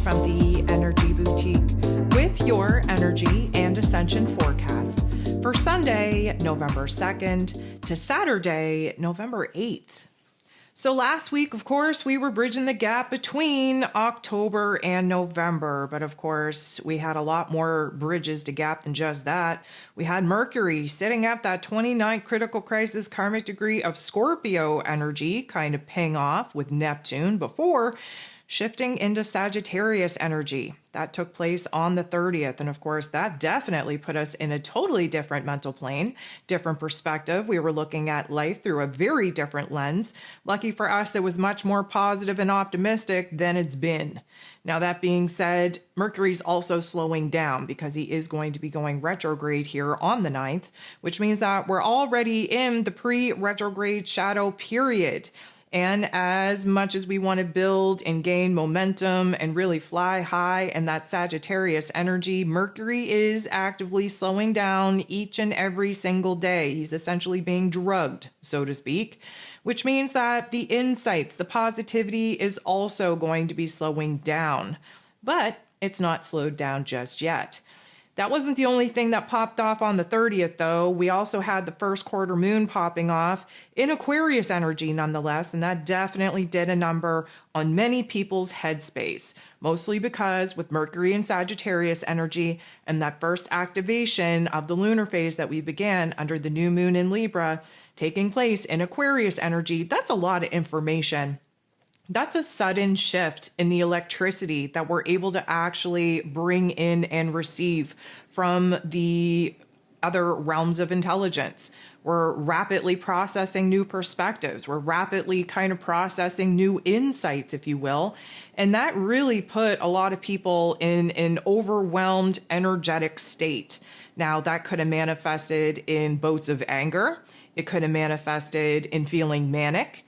from the Energy Boutique with your energy and ascension forecast for Sunday, November 2nd to Saturday, November 8th. So last week, of course, we were bridging the gap between October and November. But of course, we had a lot more bridges to gap than just that. We had Mercury sitting at that 29th critical crisis karmic degree of Scorpio energy, kind of paying off with Neptune before shifting into Sagittarius energy. That took place on the 30th. And of course, that definitely put us in a totally different mental plane, different perspective. We were looking at life through a very different lens. Lucky for us, it was much more positive and optimistic than it's been. Now, that being said, Mercury's also slowing down because he is going to be going retrograde here on the 9th, which means that we're already in the pre-retrograde shadow period. And as much as we want to build and gain momentum and really fly high in that Sagittarius energy, Mercury is actively slowing down each and every single day. He's essentially being drugged, so to speak, which means that the insights, the positivity is also going to be slowing down. But it's not slowed down just yet. That wasn't the only thing that popped off on the 30th, though. We also had the first quarter moon popping off in Aquarius energy, nonetheless, and that definitely did a number on many people's headspace, mostly because with Mercury and Sagittarius energy and that first activation of the lunar phase that we began under the new moon in Libra taking place in Aquarius energy, that's a lot of information. That's a sudden shift in the electricity that we're able to actually bring in and receive from the other realms of intelligence. We're rapidly processing new perspectives. We're rapidly kind of processing new insights, if you will. And that really put a lot of people in an overwhelmed, energetic state. Now, that could have manifested in bouts of anger. It could have manifested in feeling manic.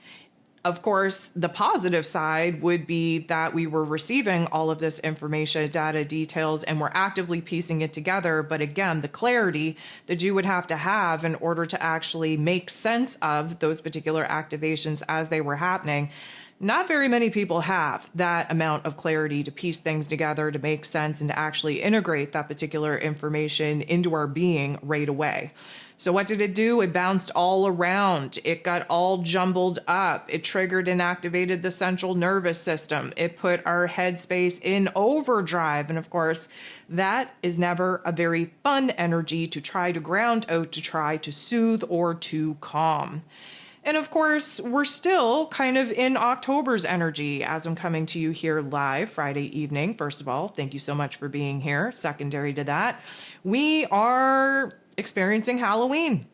Of course, the positive side would be that we were receiving all of this information, data, details, and we're actively piecing it together. But again, the clarity that you would have to have in order to actually make sense of those particular activations as they were happening, not very many people have that amount of clarity to piece things together, to make sense, and to actually integrate that particular information into our being right away. So what did it do? It bounced all around. It got all jumbled up. It triggered and activated the central nervous system. It put our headspace in overdrive. And of course, that is never a very fun energy to try to ground out, to try to soothe or to calm. And of course, we're still kind of in October's energy as I'm coming to you here live Friday evening. First of all, thank you so much for being here. Secondary to that, we are experiencing Halloween.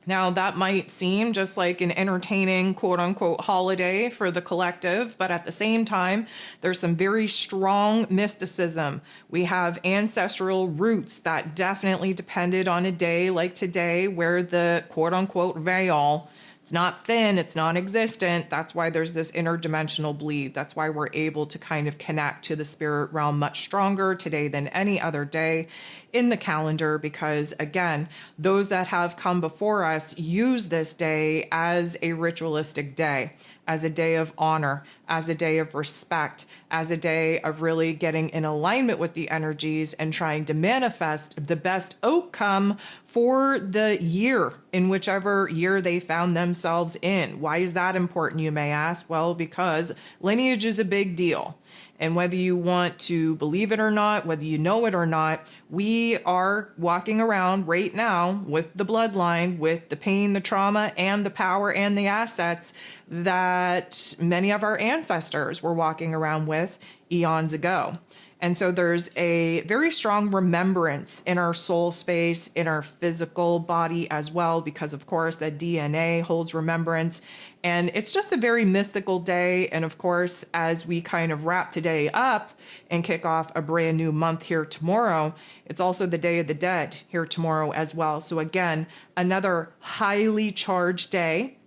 Now, that might seem just like an entertaining, quote unquote, holiday for the collective, but at the same time, there's some very strong mysticism. We have ancestral roots that definitely depended on a day like today where the quote unquote veil, it's not thin, it's non-existent. That's why there's this interdimensional bleed. That's why we're able to kind of connect to the spirit realm much stronger today than any other day in the calendar, because again, those that have come before us use this day as a ritualistic day, as a day of honor, as a day of respect, as a day of really getting in alignment with the energies and trying to manifest the best outcome for the year, in whichever year they found themselves in. Why is that important, you may ask? Well, because lineage is a big deal. And whether you want to believe it or not, whether you know it or not, we are walking around right now with the bloodline, with the pain, the trauma, and the power and the assets that many of our ancestors were walking around with eons ago. And so there's a very strong remembrance in our soul space, in our physical body as well, because of course that DNA holds remembrance. And it's just a very mystical day. And of course, as we kind of wrap today up and kick off a brand new month here tomorrow, it's also the Day of the Dead here tomorrow as well. So again, another highly charged day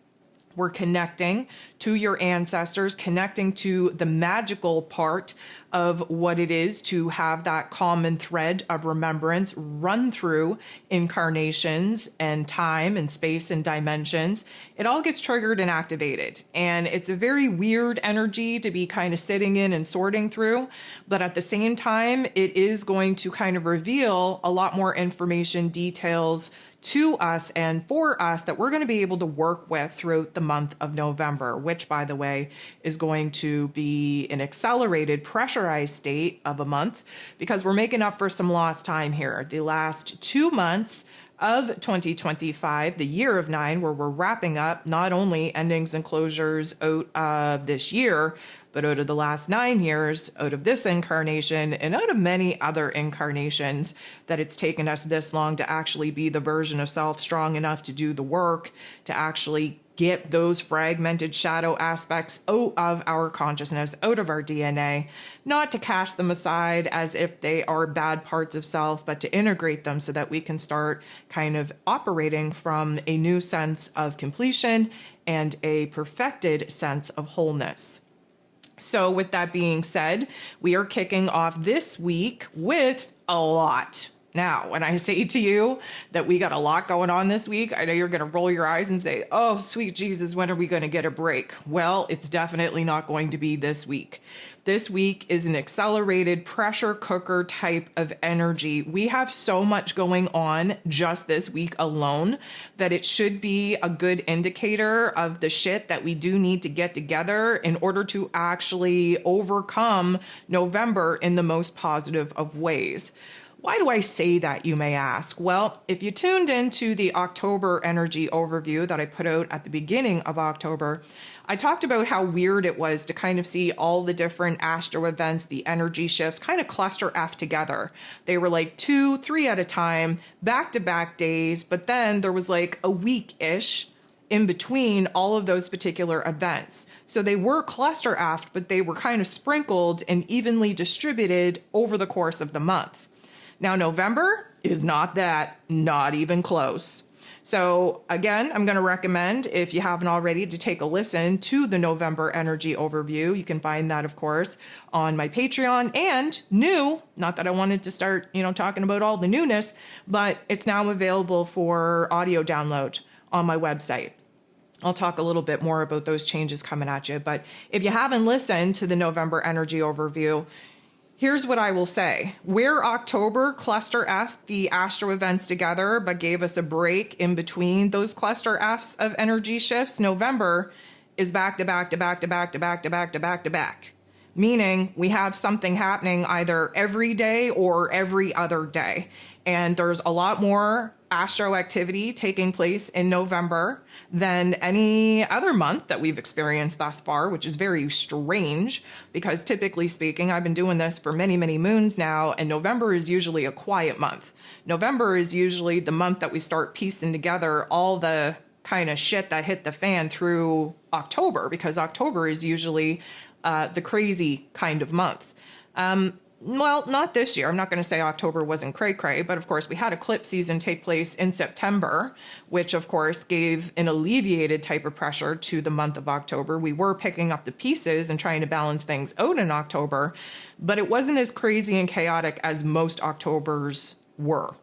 We're connecting to your ancestors, connecting to the magical part of what it is to have that common thread of remembrance run through incarnations and time and space and dimensions. It all gets triggered and activated. And it's a very weird energy to be kind of sitting in and sorting through. But at the same time, it is going to kind of reveal a lot more information, details, to us and for us that we're going to be able to work with throughout the month of November, which, by the way, is going to be an accelerated, pressurized state of a month because we're making up for some lost time here. The last 2 months of 2025, the year of 9, where we're wrapping up not only endings and closures out of this year, but out of the last 9 years, out of this incarnation, and out of many other incarnations, that it's taken us this long to actually be the version of self strong enough to do the work, to actually get those fragmented shadow aspects out of our consciousness, out of our DNA, not to cast them aside as if they are bad parts of self, but to integrate them so that we can start kind of operating from a new sense of completion and a perfected sense of wholeness. So with that being said, we are kicking off this week with a lot. Now, when I say to you that we got a lot going on this week, I know you're going to roll your eyes and say, oh, sweet Jesus, when are we going to get a break? Well, it's definitely not going to be this week. This week is an accelerated pressure cooker type of energy. We have so much going on just this week alone that it should be a good indicator of the shit that we do need to get together in order to actually overcome November in the most positive of ways. Why do I say that, you may ask? Well, if you tuned into the October energy overview that I put out at the beginning of October, I talked about how weird it was to kind of see all the different astro events, the energy shifts, kind of cluster F together. They were like 2, 3 at a time, back-to-back days, but then there was like a week-ish in between all of those particular events. So they were cluster F, but they were kind of sprinkled and evenly distributed over the course of the month. Now, November is not that, not even close. So again, I'm going to recommend, if you haven't already, to take a listen to the November energy overview. You can find that, of course, on my Patreon, and new, not that I wanted to start, talking about all the newness, but it's now available for audio download on my website. I'll talk a little bit more about those changes coming at you. But if you haven't listened to the November energy overview, here's what I will say. Where October cluster F the astro events together, but gave us a break in between those cluster Fs of energy shifts, November is back to back to back to back to back to back to back to back. Meaning we have something happening either every day or every other day. And there's a lot more astro activity taking place in November than any other month that we've experienced thus far, which is very strange because typically speaking, I've been doing this for many, many moons now, and November is usually a quiet month. November is usually the month that we start piecing together all the kind of shit that hit the fan through October, because October is usually the crazy kind of month. Well, not this year. I'm not going to say October wasn't cray-cray, but of course we had eclipse season take place in September, which of course gave an alleviated type of pressure to the month of October. We were picking up the pieces and trying to balance things out in October, but it wasn't as crazy and chaotic as most Octobers were.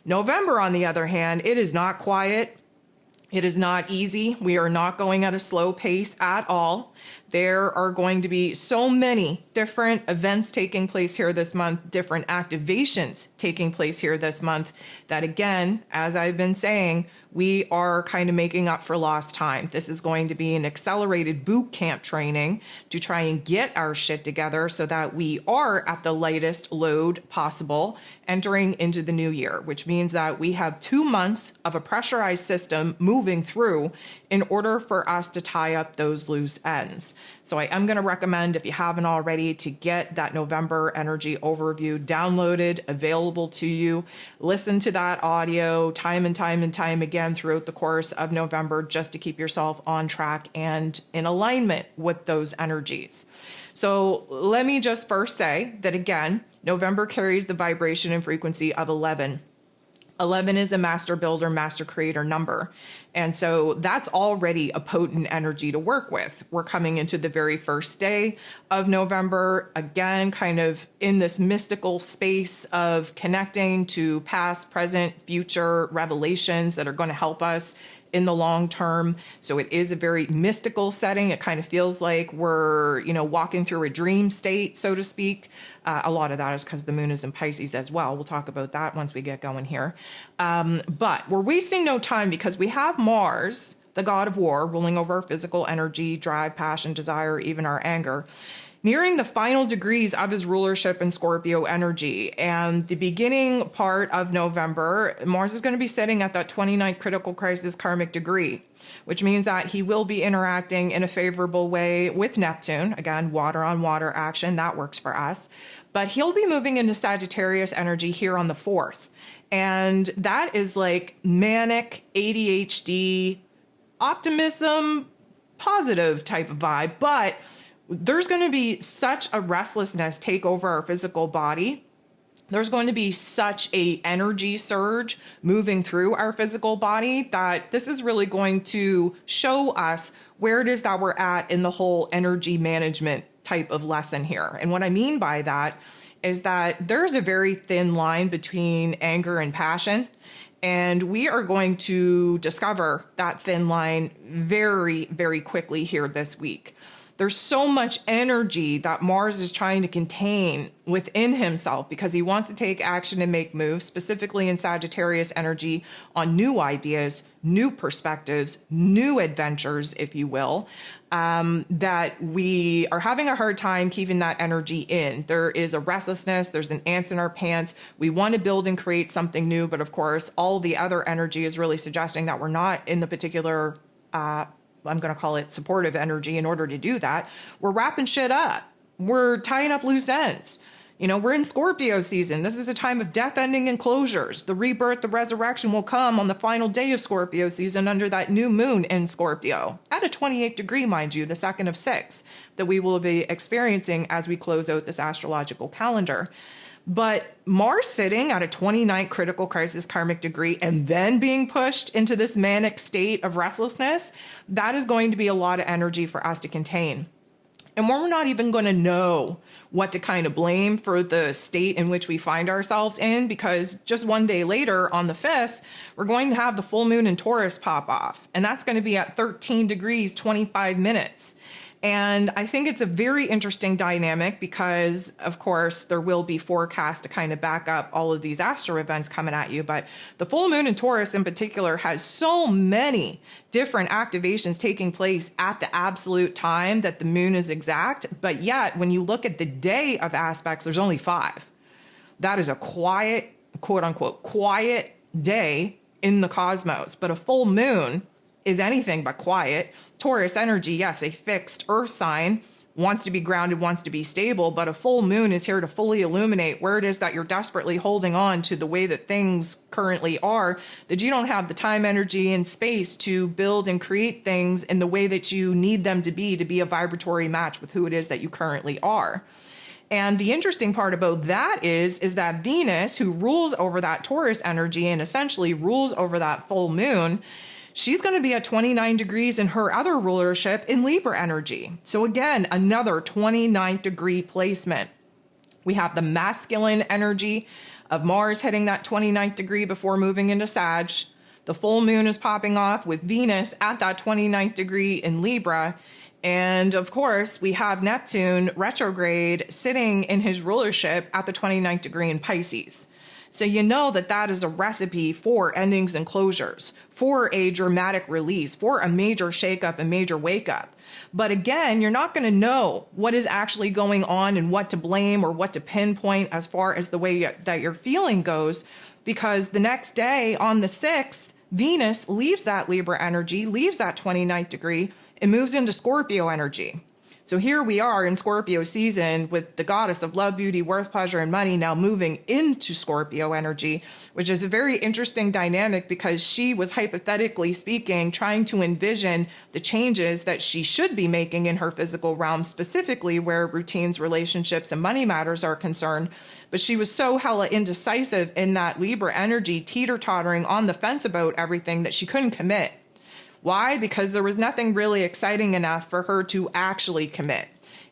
November, on the other hand, it is not quiet. It is not easy. We are not going at a slow pace at all. There are going to be so many different events taking place here this month, different activations taking place here this month, that again, as I've been saying, we are kind of making up for lost time. This is going to be an accelerated boot camp training to try and get our shit together so that we are at the lightest load possible entering into the new year, which means that we have 2 months of a pressurized system moving through in order for us to tie up those loose ends. So I am going to recommend, if you haven't already, to get that November energy overview downloaded, available to you. Listen to that audio time and time and time again throughout the course of November, just to keep yourself on track and in alignment with those energies. So let me just first say that, again, November carries the vibration and frequency of 11. 11 is a master builder, master creator number. And so that's already a potent energy to work with. We're coming into the very first day of November, again, kind of in this mystical space of connecting to past, present, future revelations that are going to help us in the long term. So it is a very mystical setting. It kind of feels like we're, walking through a dream state, so to speak. A lot of that is because the moon is in Pisces as well. We'll talk about that once we get going here. But we're wasting no time because we have Mars, the god of war, ruling over our physical energy, drive, passion, desire, even our anger, nearing the final degrees of his rulership in Scorpio energy. And the beginning part of November, Mars is going to be sitting at that 29th critical crisis karmic degree, which means that he will be interacting in a favorable way with Neptune. Again, water on water action, that works for us. But he'll be moving into Sagittarius energy here on the 4th. And that is like manic, ADHD, optimism, positive type of vibe. But there's going to be such a restlessness take over our physical body. There's going to be such a energy surge moving through our physical body that this is really going to show us where it is that we're at in the whole energy management type of lesson here. And what I mean by that is that there's a very thin line between anger and passion. And we are going to discover that thin line very, very quickly here this week. There's so much energy that Mars is trying to contain within himself because he wants to take action and make moves, specifically in Sagittarius energy, on new ideas, new perspectives, new adventures, if you will, that we are having a hard time keeping that energy in. There is a restlessness, there's an ants in our pants. We want to build and create something new, but of course, all the other energy is really suggesting that we're not in the particular I'm going to call it supportive energy in order to do that. We're wrapping shit up. We're tying up loose ends. We're in Scorpio season. This is a time of death, ending, and closures. The rebirth, the resurrection will come on the final day of Scorpio season under that new moon in Scorpio at a 28 degree, mind you, the second of 6 that we will be experiencing as we close out this astrological calendar. But Mars sitting at a 29th critical crisis karmic degree and then being pushed into this manic state of restlessness, that is going to be a lot of energy for us to contain. And we're not even going to know what to kind of blame for the state in which we find ourselves in, because just one day later on the 5th, we're going to have the full moon in Taurus pop off. And that's going to be at 13 degrees, 25 minutes. And I think it's a very interesting dynamic because, of course, there will be forecasts to kind of back up all of these astro events coming at you. But the full moon in Taurus in particular has so many different activations taking place at the absolute time that the moon is exact. But yet, when you look at the day of aspects, there's only 5. That is a quiet, quote unquote, quiet day in the cosmos. But a full moon is anything but quiet. Taurus energy, yes, a fixed earth sign, wants to be grounded, wants to be stable, but a full moon is here to fully illuminate where it is that you're desperately holding on to the way that things currently are, that you don't have the time, energy, and space to build and create things in the way that you need them to be a vibratory match with who it is that you currently are. And the interesting part about that is that Venus, who rules over that Taurus energy and essentially rules over that full moon, she's going to be at 29 degrees in her other rulership in Libra energy. So again, another 29 degree placement. We have the masculine energy of Mars hitting that 29th degree before moving into Sag. The full moon is popping off with Venus at that 29th degree in Libra. And of course, we have Neptune retrograde sitting in his rulership at the 29th degree in Pisces. So you know that that is a recipe for endings and closures, for a dramatic release, for a major shakeup and major wake up. But again, you're not going to know what is actually going on and what to blame or what to pinpoint as far as the way that your feeling goes, because the next day on the 6th, Venus leaves that Libra energy, leaves that 29th degree, and moves into Scorpio energy. So here we are in Scorpio season with the goddess of love, beauty, worth, pleasure, and money now moving into Scorpio energy, which is a very interesting dynamic because she was hypothetically speaking trying to envision the changes that she should be making in her physical realm, specifically where routines, relationships, and money matters are concerned. But she was so hella indecisive in that Libra energy, teeter-tottering on the fence about everything, that she couldn't commit. Why? Because there was nothing really exciting enough for her to actually commit.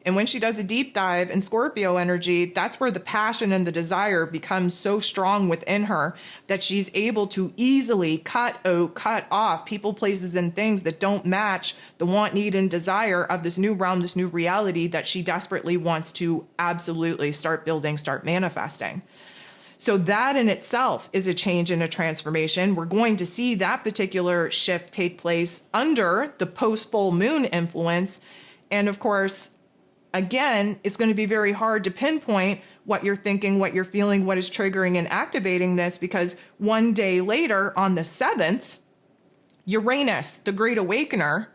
And when she does a deep dive in Scorpio energy, that's where the passion and the desire becomes so strong within her that she's able to easily cut off people, places, and things that don't match the want, need, and desire of this new realm, this new reality that she desperately wants to absolutely start building, start manifesting. So that in itself is a change and a transformation. We're going to see that particular shift take place under the post-full moon influence. And of course, again, it's going to be very hard to pinpoint what you're thinking, what you're feeling, what is triggering and activating this, because one day later on the 7th, Uranus, the Great Awakener,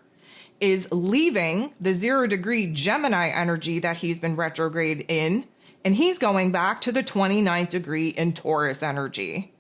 is leaving the 0-degree Gemini energy that he's been retrograde in, and he's going back to the 29th degree in Taurus energy.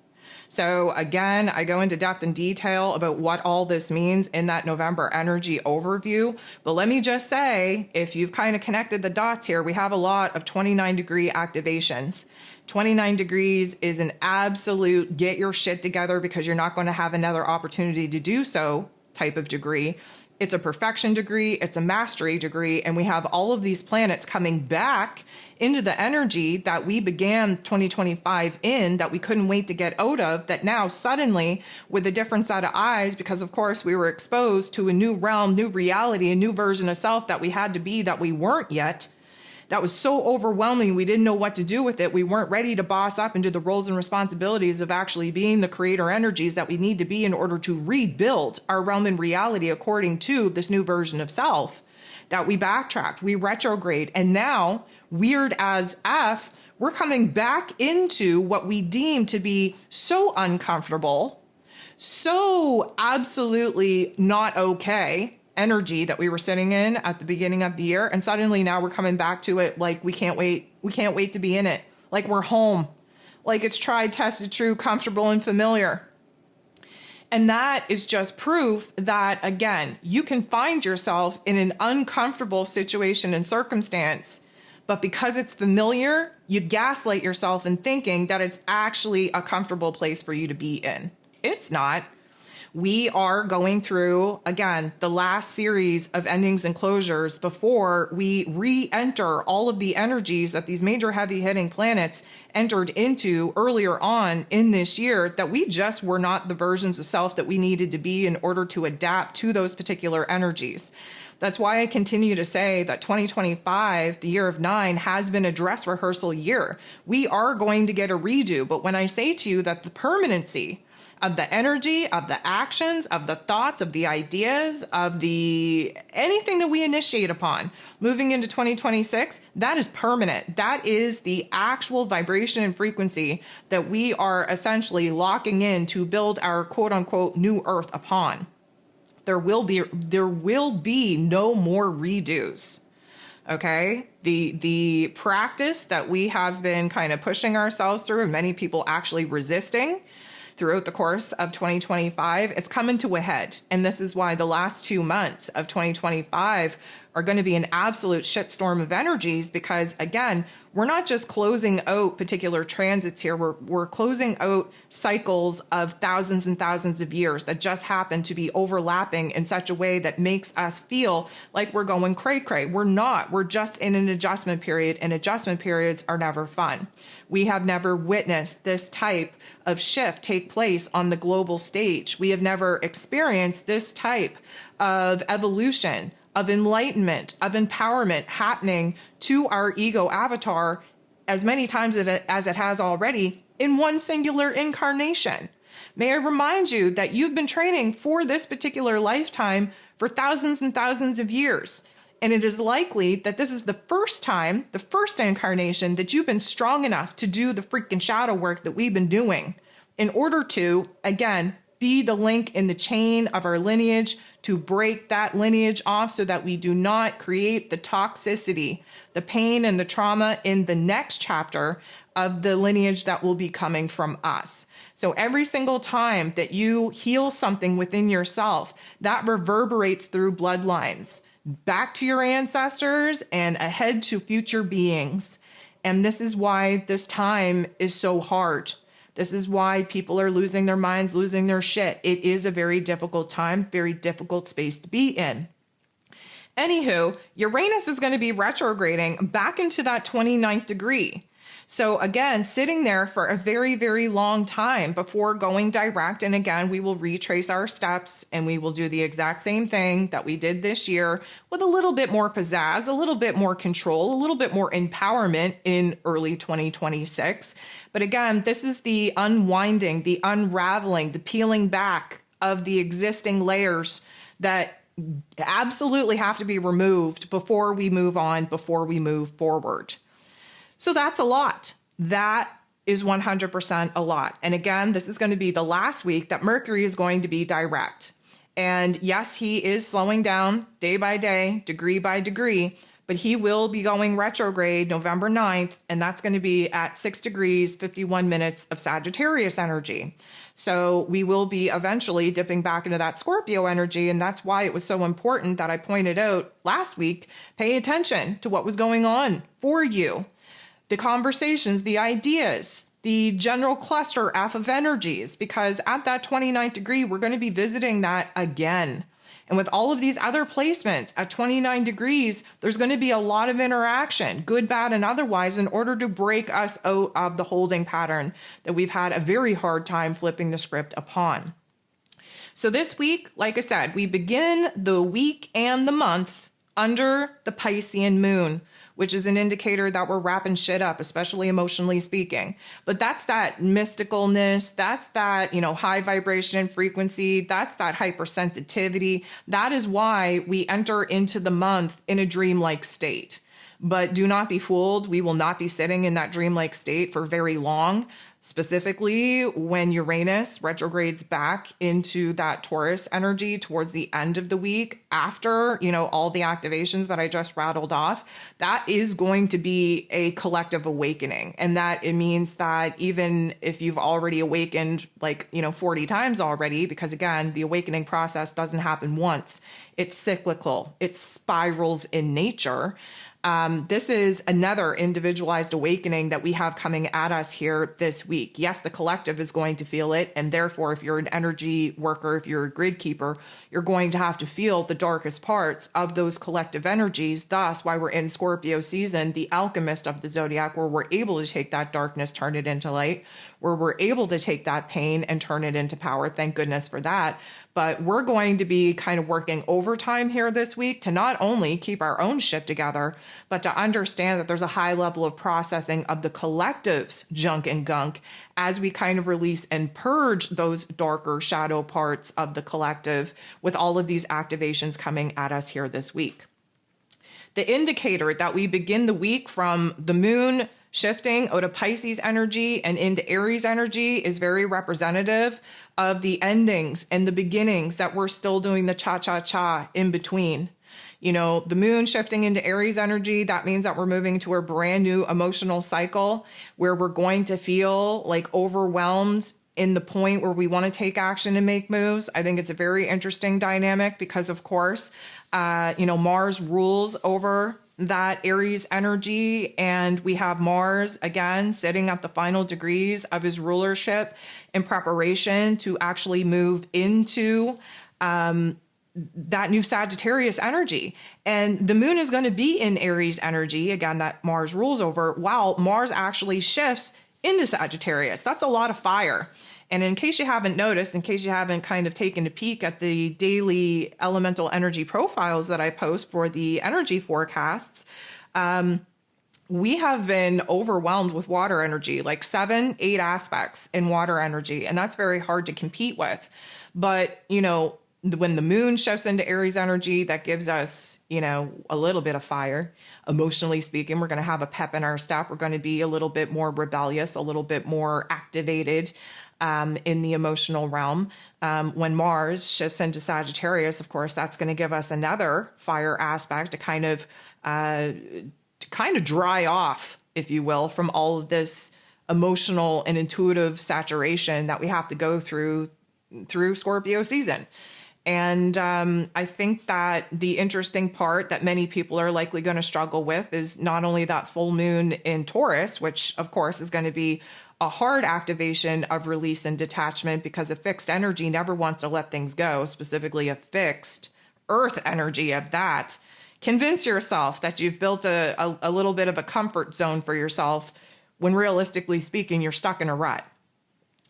So again, I go into depth and detail about what all this means in that November energy overview. But let me just say, if you've kind of connected the dots here, we have a lot of 29-degree activations. 29 degrees is an absolute get your shit together because you're not going to have another opportunity to do so type of degree. It's a perfection degree, it's a mastery degree, and we have all of these planets coming back into the energy that we began 2025 in, that we couldn't wait to get out of, that now suddenly, with a different set of eyes, because of course we were exposed to a new realm, new reality, a new version of self that we had to be that we weren't yet. That was so overwhelming, we didn't know what to do with it. We weren't ready to boss up into the roles and responsibilities of actually being the creator energies that we need to be in order to rebuild our realm and reality according to this new version of self. That we backtracked, we retrograde, and now, weird as F, we're coming back into what we deem to be so uncomfortable, so absolutely not okay energy that we were sitting in at the beginning of the year, and suddenly now we're coming back to it like we can't wait to be in it, like we're home, like it's tried, tested, true, comfortable, and familiar. And that is just proof that, again, you can find yourself in an uncomfortable situation and circumstance, but because it's familiar, you gaslight yourself in thinking that it's actually a comfortable place for you to be in. It's not. We are going through, again, the last series of endings and closures before we re-enter all of the energies that these major heavy-hitting planets entered into earlier on in this year, that we just were not the versions of self that we needed to be in order to adapt to those particular energies. That's why I continue to say that 2025, the year of 9, has been a dress rehearsal year. We are going to get a redo, but when I say to you that the permanency of the energy, of the actions, of the thoughts, of the ideas, of the anything that we initiate upon moving into 2026, that is permanent. That is the actual vibration and frequency that we are essentially locking in to build our quote unquote new earth upon. There will be no more redos. Okay, the practice that we have been kind of pushing ourselves through, and many people actually resisting throughout the course of 2025, it's coming to a head. And this is why the last 2 months of 2025 are going to be an absolute shitstorm of energies, because again, we're not just closing out particular transits here, we're closing out cycles of thousands and thousands of years that just happen to be overlapping in such a way that makes us feel like we're going cray-cray. We're not. We're just in an adjustment period, and adjustment periods are never fun. We have never witnessed this type of shift take place on the global stage. We have never experienced this type of evolution, of enlightenment, of empowerment happening to our ego avatar as many times as it has already in one singular incarnation. May I remind you that you've been training for this particular lifetime for thousands and thousands of years. And it is likely that this is the first time, the first incarnation, that you've been strong enough to do the freaking shadow work that we've been doing in order to, again, be the link in the chain of our lineage to break that lineage off so that we do not create the toxicity, the pain and the trauma in the next chapter of the lineage that will be coming from us. So every single time that you heal something within yourself, that reverberates through bloodlines back to your ancestors and ahead to future beings. And this is why this time is so hard. This is why people are losing their minds, losing their shit. It is a very difficult time, very difficult space to be in. Anywho, Uranus is going to be retrograding back into that 29th degree. So again, sitting there for a very, very long time before going direct. And again, we will retrace our steps and we will do the exact same thing that we did this year with a little bit more pizzazz, a little bit more control, a little bit more empowerment in early 2026. But again, this is the unwinding, the unraveling, the peeling back of the existing layers that absolutely have to be removed before we move on, before we move forward. So that's a lot. That is 100% a lot. And again, this is going to be the last week that Mercury is going to be direct. And yes, he is slowing down day by day, degree by degree, but he will be going retrograde November 9th, and that's going to be at 6 degrees, 51 minutes of Sagittarius energy. So we will be eventually dipping back into that Scorpio energy, and that's why it was so important that I pointed out last week, pay attention to what was going on for you. The conversations, the ideas, the general cluster F of energies, because at that 29th degree, we're going to be visiting that again. And with all of these other placements at 29 degrees, there's going to be a lot of interaction, good, bad, and otherwise, in order to break us out of the holding pattern that we've had a very hard time flipping the script upon. So this week, like I said, we begin the week and the month under the Piscean moon, which is an indicator that we're wrapping shit up, especially emotionally speaking. But that's that mysticalness, that's that, high vibration and frequency, that's that hypersensitivity. That is why we enter into the month in a dreamlike state. But do not be fooled. We will not be sitting in that dreamlike state for very long. Specifically, when Uranus retrogrades back into that Taurus energy towards the end of the week, after, all the activations that I just rattled off, that is going to be a collective awakening. And that it means that even if you've already awakened 40 times already, because again, the awakening process doesn't happen once, it's cyclical, it spirals in nature. This is another individualized awakening that we have coming at us here this week. Yes, the collective is going to feel it. And therefore, if you're an energy worker, if you're a grid keeper, you're going to have to feel the darkest parts of those collective energies. Thus, why we're in Scorpio season, the alchemist of the zodiac, where we're able to take that darkness, turn it into light, where we're able to take that pain and turn it into power. Thank goodness for that. But we're going to be kind of working overtime here this week to not only keep our own shit together, but to understand that there's a high level of processing of the collective's junk and gunk as we kind of release and purge those darker shadow parts of the collective with all of these activations coming at us here this week. The indicator that we begin the week from the moon shifting out of Pisces energy and into Aries energy is very representative of the endings and the beginnings that we're still doing the cha-cha-cha in between. The moon shifting into Aries energy, that means that we're moving to a brand new emotional cycle where we're going to feel overwhelmed in the point where we want to take action and make moves. I think it's a very interesting dynamic because, of course, Mars rules over that Aries energy, and we have Mars again sitting at the final degrees of his rulership in preparation to actually move into that new Sagittarius energy. And the moon is going to be in Aries energy, again, that Mars rules over, while Mars actually shifts into Sagittarius. That's a lot of fire. And in case you haven't noticed, in case you haven't kind of taken a peek at the daily elemental energy profiles that I post for the energy forecasts, we have been overwhelmed with water energy, 7, 8 aspects in water energy. And that's very hard to compete with. But, when the moon shifts into Aries energy, that gives us, a little bit of fire. Emotionally speaking, we're going to have a pep in our step. We're going to be a little bit more rebellious, a little bit more activated. in the emotional realm. When Mars shifts into Sagittarius, of course, that's going to give us another fire aspect to kind of dry off, if you will, from all of this emotional and intuitive saturation that we have to go through Scorpio season. And I think that the interesting part that many people are likely going to struggle with is not only that full moon in Taurus, which of course is going to be a hard activation of release and detachment, because a fixed energy never wants to let things go, specifically a fixed earth energy of that. Convince yourself that you've built a little bit of a comfort zone for yourself when realistically speaking, you're stuck in a rut.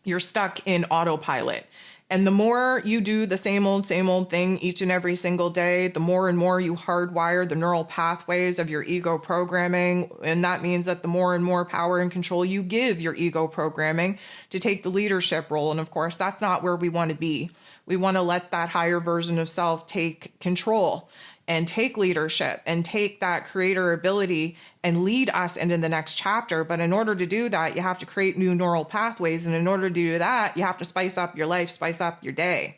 You're stuck in autopilot. And the more you do the same old thing each and every single day, the more and more you hardwire the neural pathways of your ego programming. And that means that the more and more power and control you give your ego programming to take the leadership role. And of course, that's not where we want to be. We want to let that higher version of self take control and take leadership and take that creator ability and lead us into the next chapter. But in order to do that, you have to create new neural pathways. And in order to do that, you have to spice up your life, spice up your day.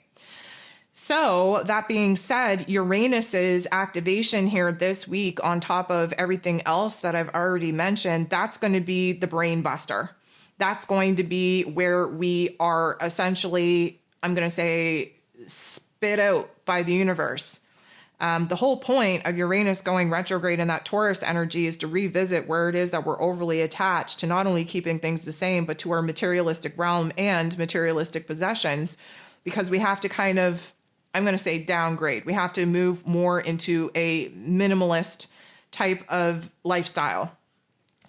So that being said, Uranus's activation here this week, on top of everything else that I've already mentioned, that's going to be the brain buster. That's going to be where we are essentially, I'm going to say, spit out by the universe. The whole point of Uranus going retrograde in that Taurus energy is to revisit where it is that we're overly attached to not only keeping things the same, but to our materialistic realm and materialistic possessions, because we have to kind of, I'm going to say, downgrade. We have to move more into a minimalist type of lifestyle.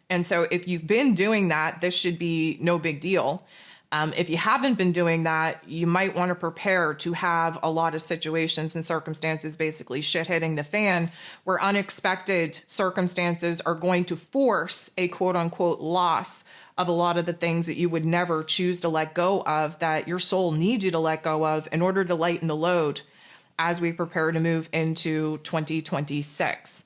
And so if you've been doing that, this should be no big deal. If you haven't been doing that, you might want to prepare to have a lot of situations and circumstances, basically shit hitting the fan, where unexpected circumstances are going to force a quote unquote loss of a lot of the things that you would never choose to let go of, that your soul needs you to let go of in order to lighten the load as we prepare to move into 2026.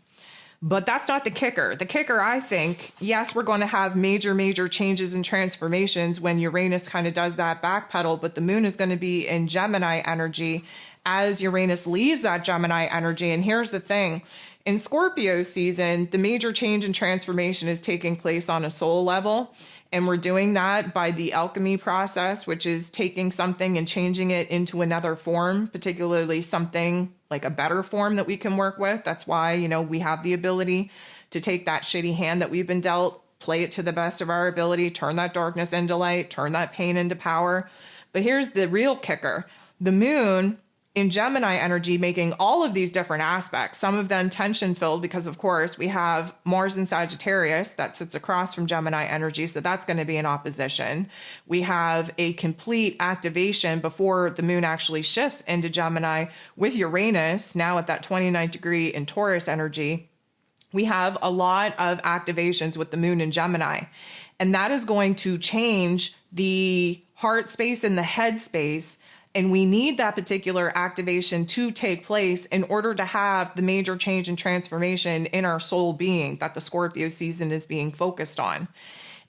But that's not the kicker. The kicker, I think, yes, we're going to have major changes and transformations when Uranus kind of does that backpedal, but the moon is going to be in Gemini energy as Uranus leaves that Gemini energy. And here's the thing. In Scorpio season, the major change and transformation is taking place on a soul level. And we're doing that by the alchemy process, which is taking something and changing it into another form, particularly something like a better form that we can work with. That's why, we have the ability to take that shitty hand that we've been dealt, play it to the best of our ability, turn that darkness into light, turn that pain into power. But here's the real kicker. The moon in Gemini energy making all of these different aspects, some of them tension filled, because of course we have Mars in Sagittarius that sits across from Gemini energy. So that's going to be in opposition. We have a complete activation before the moon actually shifts into Gemini with Uranus now at that 29th degree in Taurus energy. We have a lot of activations with the moon in Gemini, and that is going to change the heart space and the head space. And we need that particular activation to take place in order to have the major change and transformation in our soul being that the Scorpio season is being focused on.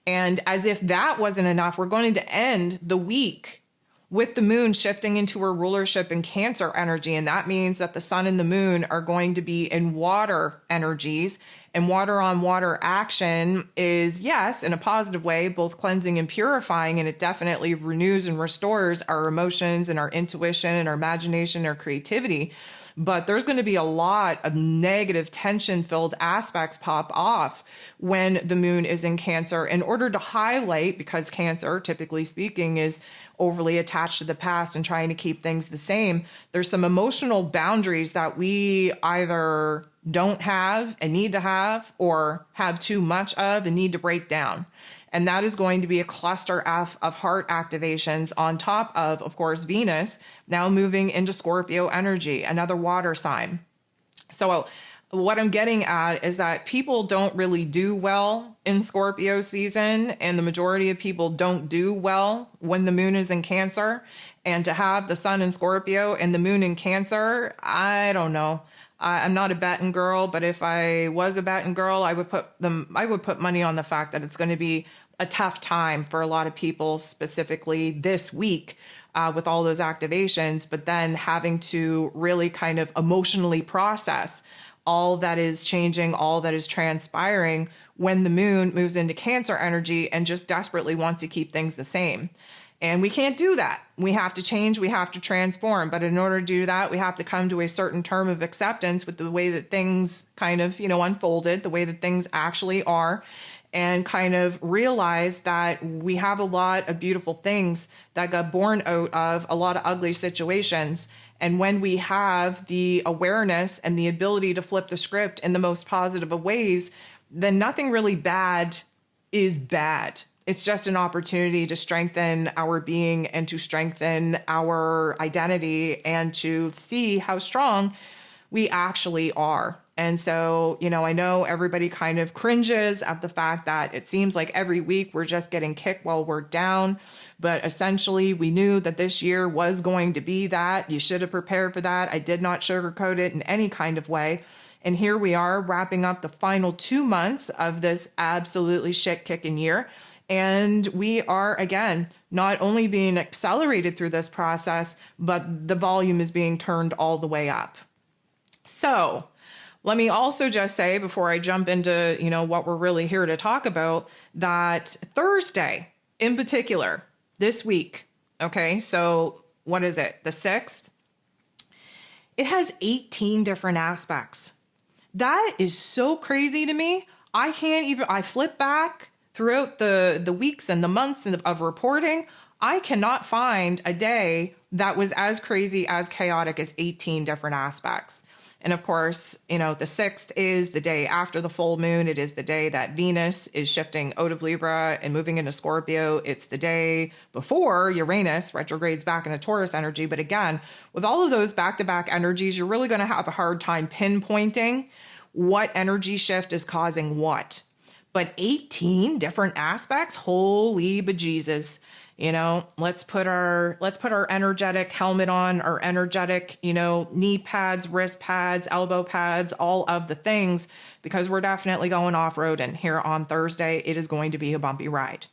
And as if that wasn't enough, we're going to end the week with the moon shifting into her rulership in Cancer energy. And that means that the sun and the moon are going to be in water energies. And water on water action is, yes, in a positive way, both cleansing and purifying. And it definitely renews and restores our emotions and our intuition and our imagination and our creativity. But there's going to be a lot of negative tension-filled aspects pop off when the moon is in Cancer in order to highlight, because Cancer, typically speaking, is overly attached to the past and trying to keep things the same. There's some emotional boundaries that we either don't have and need to have, or have too much of and need to break down. And that is going to be a cluster of heart activations on top of course, Venus now moving into Scorpio energy, another water sign. So what I'm getting at is that people don't really do well in Scorpio season, and the majority of people don't do well when the moon is in Cancer. And to have the sun in Scorpio and the moon in Cancer, I don't know. I'm not a betting girl, but if I was a betting girl, I would put money on the fact that it's going to be a tough time for a lot of people, specifically this week with all those activations, but then having to really kind of emotionally process all that is changing, all that is transpiring when the moon moves into Cancer energy and just desperately wants to keep things the same. And we can't do that. We have to change, we have to transform. But in order to do that, we have to come to a certain term of acceptance with the way that things kind of, unfolded, the way that things actually are, and kind of realize that we have a lot of beautiful things that got born out of a lot of ugly situations. And when we have the awareness and the ability to flip the script in the most positive of ways, then nothing really bad is bad. It's just an opportunity to strengthen our being and to strengthen our identity and to see how strong we actually are. And so, I know everybody kind of cringes at the fact that it seems like every week we're just getting kicked while we're down. But essentially, we knew that this year was going to be that. You should have prepared for that. I did not sugarcoat it in any kind of way. And here we are wrapping up the final 2 months of this absolutely shit-kicking year. And we are, again, not only being accelerated through this process, but the volume is being turned all the way up. So let me also just say, before I jump into, what we're really here to talk about, that Thursday in particular, this week, okay, so what is it, the 6th? It has 18 different aspects. That is so crazy to me. I flip back throughout the weeks and the months of reporting. I cannot find a day that was as crazy, as chaotic as 18 different aspects. And of course, the 6th is the day after the full moon. It is the day that Venus is shifting out of Libra and moving into Scorpio. It's the day before Uranus retrogrades back into Taurus energy. But again, with all of those back-to-back energies, you're really going to have a hard time pinpointing what energy shift is causing what. But 18 different aspects, holy bejesus. Let's put our energetic helmet on, our energetic, knee pads, wrist pads, elbow pads, all of the things, because we're definitely going off-road. And here on Thursday, it is going to be a bumpy ride.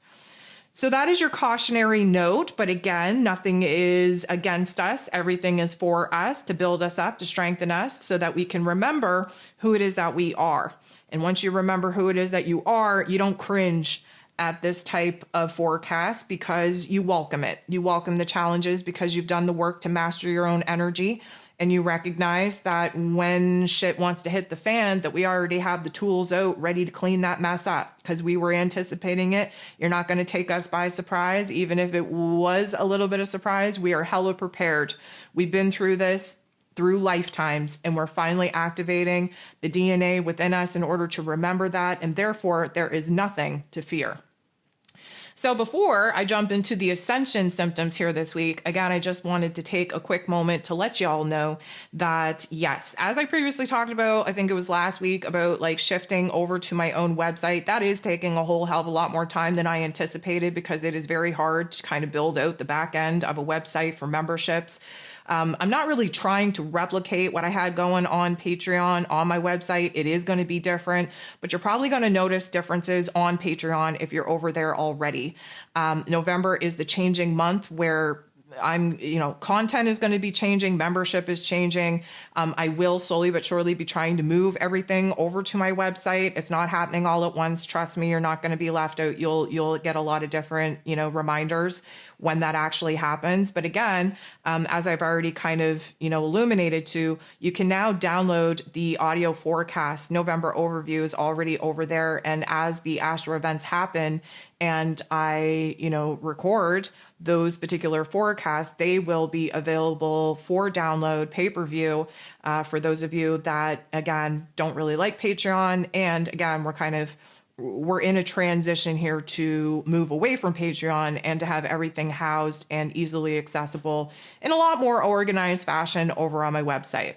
So that is your cautionary note. But again, nothing is against us. Everything is for us, to build us up, to strengthen us, so that we can remember who it is that we are. And once you remember who it is that you are, you don't cringe at this type of forecast, because you welcome it. You welcome the challenges because you've done the work to master your own energy, and you recognize that when shit wants to hit the fan, that we already have the tools out ready to clean that mess up, because we were anticipating it. You're not going to take us by surprise. Even if it was a little bit of surprise, we are hella prepared. We've been through this through lifetimes, and we're finally activating the DNA within us in order to remember that, and therefore there is nothing to fear. So before I jump into the Ascension symptoms here this week, again, I just wanted to take a quick moment to let you all know that, yes, as I previously talked about, I think it was last week, about shifting over to my own website. That is taking a whole hell of a lot more time than I anticipated, because it is very hard to kind of build out the back end of a website for memberships. I'm not really trying to replicate what I had going on Patreon on my website. It is going to be different, but you're probably going to notice differences on Patreon if you're over there already. November is the changing month where content is going to be changing. Membership is changing. I will slowly but surely be trying to move everything over to my website. It's not happening all at once. Trust me, you're not going to be left out. You'll get a lot of different, reminders when that actually happens. But again, as I've already kind of, illuminated to, you can now download the audio forecast. November overview is already over there. And as the astro events happen and I, record those particular forecasts, they will be available for download pay-per-view for those of you that, again, don't really like Patreon. And again, we're in a transition here to move away from Patreon and to have everything housed and easily accessible in a lot more organized fashion over on my website.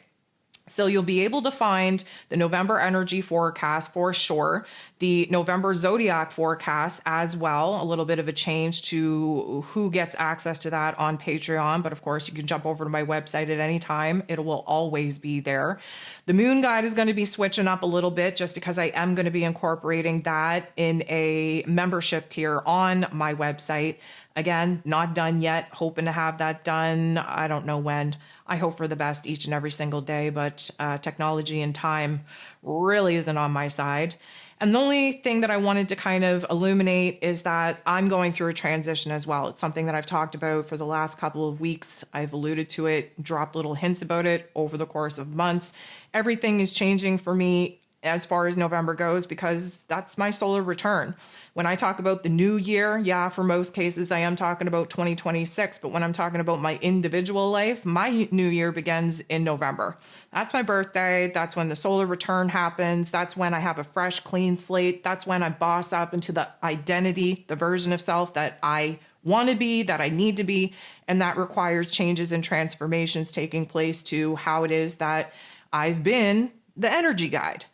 So you'll be able to find the November energy forecast for sure, the November zodiac forecast as well, a little bit of a change to who gets access to that on Patreon. But of course, you can jump over to my website at any time. It will always be there. The moon guide is going to be switching up a little bit just because I am going to be incorporating that in a membership tier on my website. Again, not done yet. Hoping to have that done. I don't know when. I hope for the best each and every single day, but technology and time really isn't on my side. And the only thing that I wanted to kind of illuminate is that I'm going through a transition as well. It's something that I've talked about for the last couple of weeks. I've alluded to it, dropped little hints about it over the course of months. Everything is changing for me as far as November goes, because that's my solar return. When I talk about the new year, yeah, for most cases, I am talking about 2026. But when I'm talking about my individual life, my new year begins in November. That's my birthday. That's when the solar return happens. That's when I have a fresh, clean slate. That's when I boss up into the identity, the version of self that I want to be, that I need to be. And that requires changes and transformations taking place to how it is that I've been the energy guide.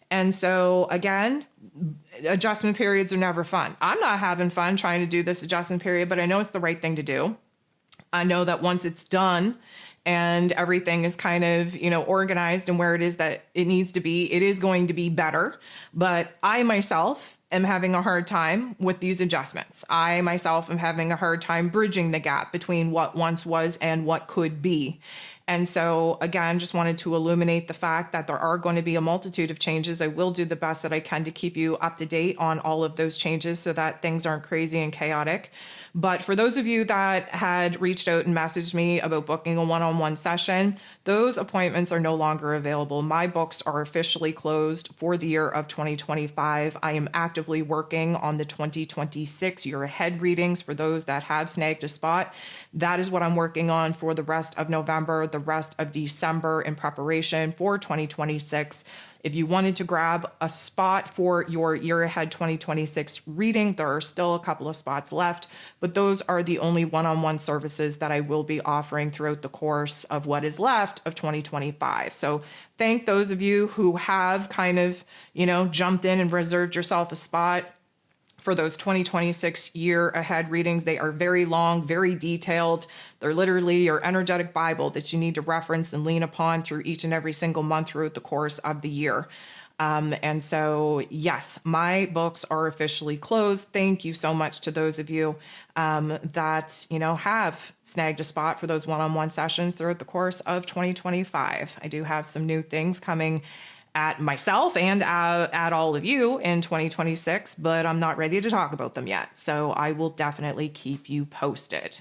And so again, adjustment periods are never fun. I'm not having fun trying to do this adjustment period, but I know it's the right thing to do. I know that once it's done and everything is kind of, organized and where it is that it needs to be, it is going to be better. But I myself am having a hard time with these adjustments. I myself am having a hard time bridging the gap between what once was and what could be. And so, again, just wanted to illuminate the fact that there are going to be a multitude of changes. I will do the best that I can to keep you up to date on all of those changes so that things aren't crazy and chaotic. But for those of you that had reached out and messaged me about booking a one-on-one session, those appointments are no longer available. My books are officially closed for the year of 2025. I am actively working on the 2026 year ahead readings for those that have snagged a spot. That is what I'm working on for the rest of November, the rest of December in preparation for 2026. If you wanted to grab a spot for your year ahead 2026 reading, there are still a couple of spots left, but those are the only one-on-one services that I will be offering throughout the course of what is left of 2025. So thank those of you who have kind of, jumped in and reserved yourself a spot for those 2026 year ahead readings. They are very long, very detailed. They're literally your energetic Bible that you need to reference and lean upon through each and every single month throughout the course of the year. And so, yes, my books are officially closed. Thank you so much to those of you that, have snagged a spot for those one-on-one sessions throughout the course of 2025. I do have some new things coming at myself and at all of you in 2026, but I'm not ready to talk about them yet. So I will definitely keep you posted.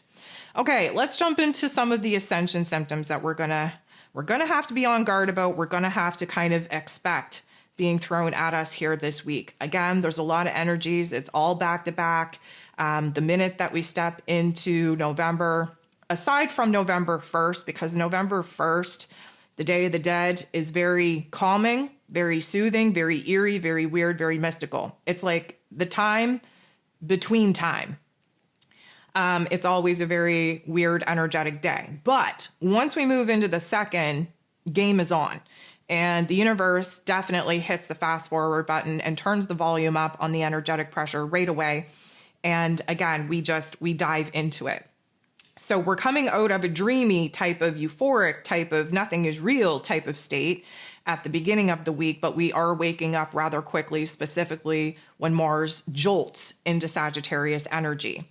Okay, let's jump into some of the Ascension symptoms that we're gonna have to be on guard about. We're gonna have to kind of expect being thrown at us here this week. Again, there's a lot of energies. It's all back to back. The minute that we step into November, aside from November 1st, because November 1st, the Day of the Dead, is very calming, very soothing, very eerie, very weird, very mystical. It's like the time between time. It's always a very weird, energetic day. But once we move into the second, game is on. And the universe definitely hits the fast forward button and turns the volume up on the energetic pressure right away. And again, we dive into it. So we're coming out of a dreamy type of euphoric type of nothing is real type of state at the beginning of the week, but we are waking up rather quickly, specifically when Mars jolts into Sagittarius energy.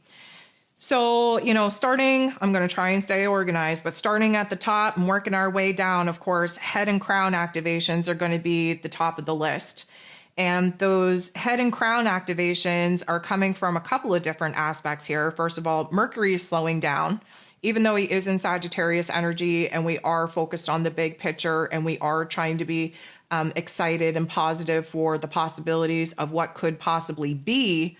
So, starting, I'm going to try and stay organized, but starting at the top and working our way down, of course, head and crown activations are going to be the top of the list. And those head and crown activations are coming from a couple of different aspects here. First of all, Mercury is slowing down, even though he is in Sagittarius energy, and we are focused on the big picture and we are trying to be excited and positive for the possibilities of what could possibly be.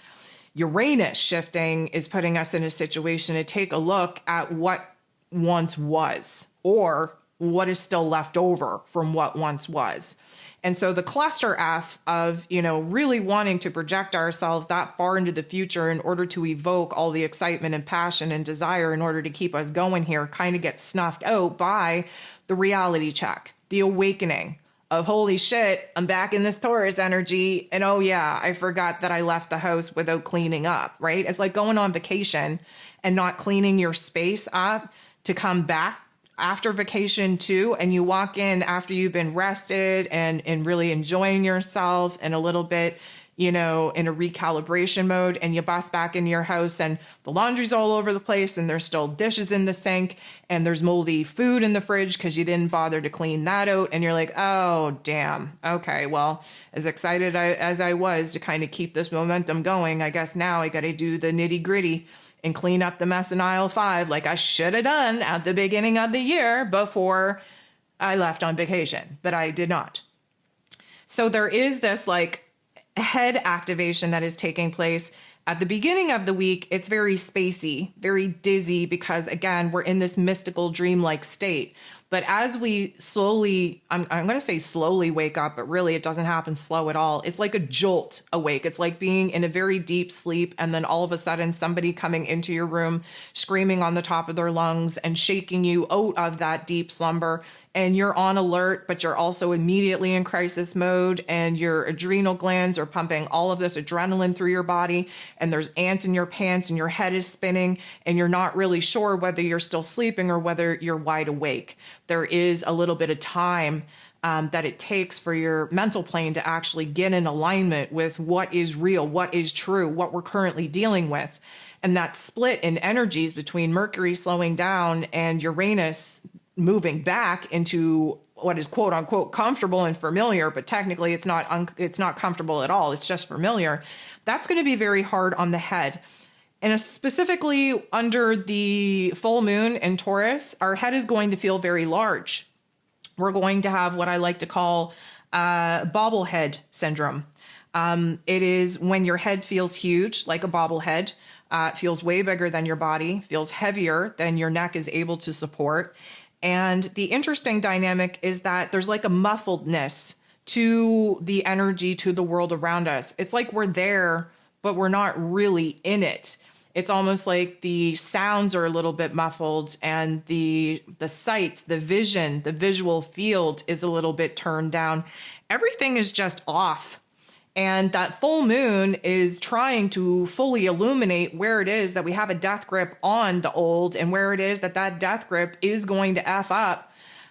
Uranus shifting is putting us in a situation to take a look at what once was, or what is still left over from what once was. And so the cluster F of, really wanting to project ourselves that far into the future in order to evoke all the excitement and passion and desire in order to keep us going here kind of gets snuffed out by the reality check. the awakening of holy shit, I'm back in this Taurus energy. And oh yeah, I forgot that I left the house without cleaning up, right? It's like going on vacation and not cleaning your space up to come back after vacation too. And you walk in after you've been rested and really enjoying yourself and a little bit, you know, in a recalibration mode, and you bust back into your house and the laundry's all over the place and there's still dishes in the sink and there's moldy food in the fridge because you didn't bother to clean that out. And you're like, oh, damn. Okay, well, as excited as I was to kind of keep this momentum going, I guess now I got to do the nitty gritty and clean up the mess in aisle 5 like I should have done at the beginning of the year before I left on vacation, but I did not. So there is this like head activation that is taking place at the beginning of the week. It's very spacey, very dizzy, because again, we're in this mystical dreamlike state. But as we slowly, I'm going to say slowly wake up, but really it doesn't happen slow at all. It's like a jolt awake. It's like being in a very deep sleep. And then all of a sudden somebody coming into your room, screaming on the top of their lungs and shaking you out of that deep slumber. And you're on alert, but you're also immediately in crisis mode, and your adrenal glands are pumping all of this adrenaline through your body, and there's ants in your pants and your head is spinning and you're not really sure whether you're still sleeping or whether you're wide awake. There is a little bit of time that it takes for your mental plane to actually get in alignment with what is real, what is true, what we're currently dealing with. And that split in energies between Mercury slowing down and Uranus moving back into what is quote unquote comfortable and familiar, but technically it's not comfortable at all. It's just familiar. That's going to be very hard on the head. And specifically under the full moon in Taurus, our head is going to feel very large. We're going to have what I like to call bobblehead syndrome. It is when your head feels huge, like a bobblehead. It feels way bigger than your body, feels heavier than your neck is able to support. And the interesting dynamic is that there's like a muffledness to the energy, to the world around us. It's like we're there, but we're not really in it. It's almost like the sounds are a little bit muffled, and the sights, the vision, the visual field is a little bit turned down. Everything is just off. And that full moon is trying to fully illuminate where it is that we have a death grip on the old, and where it is that that death grip is going to F up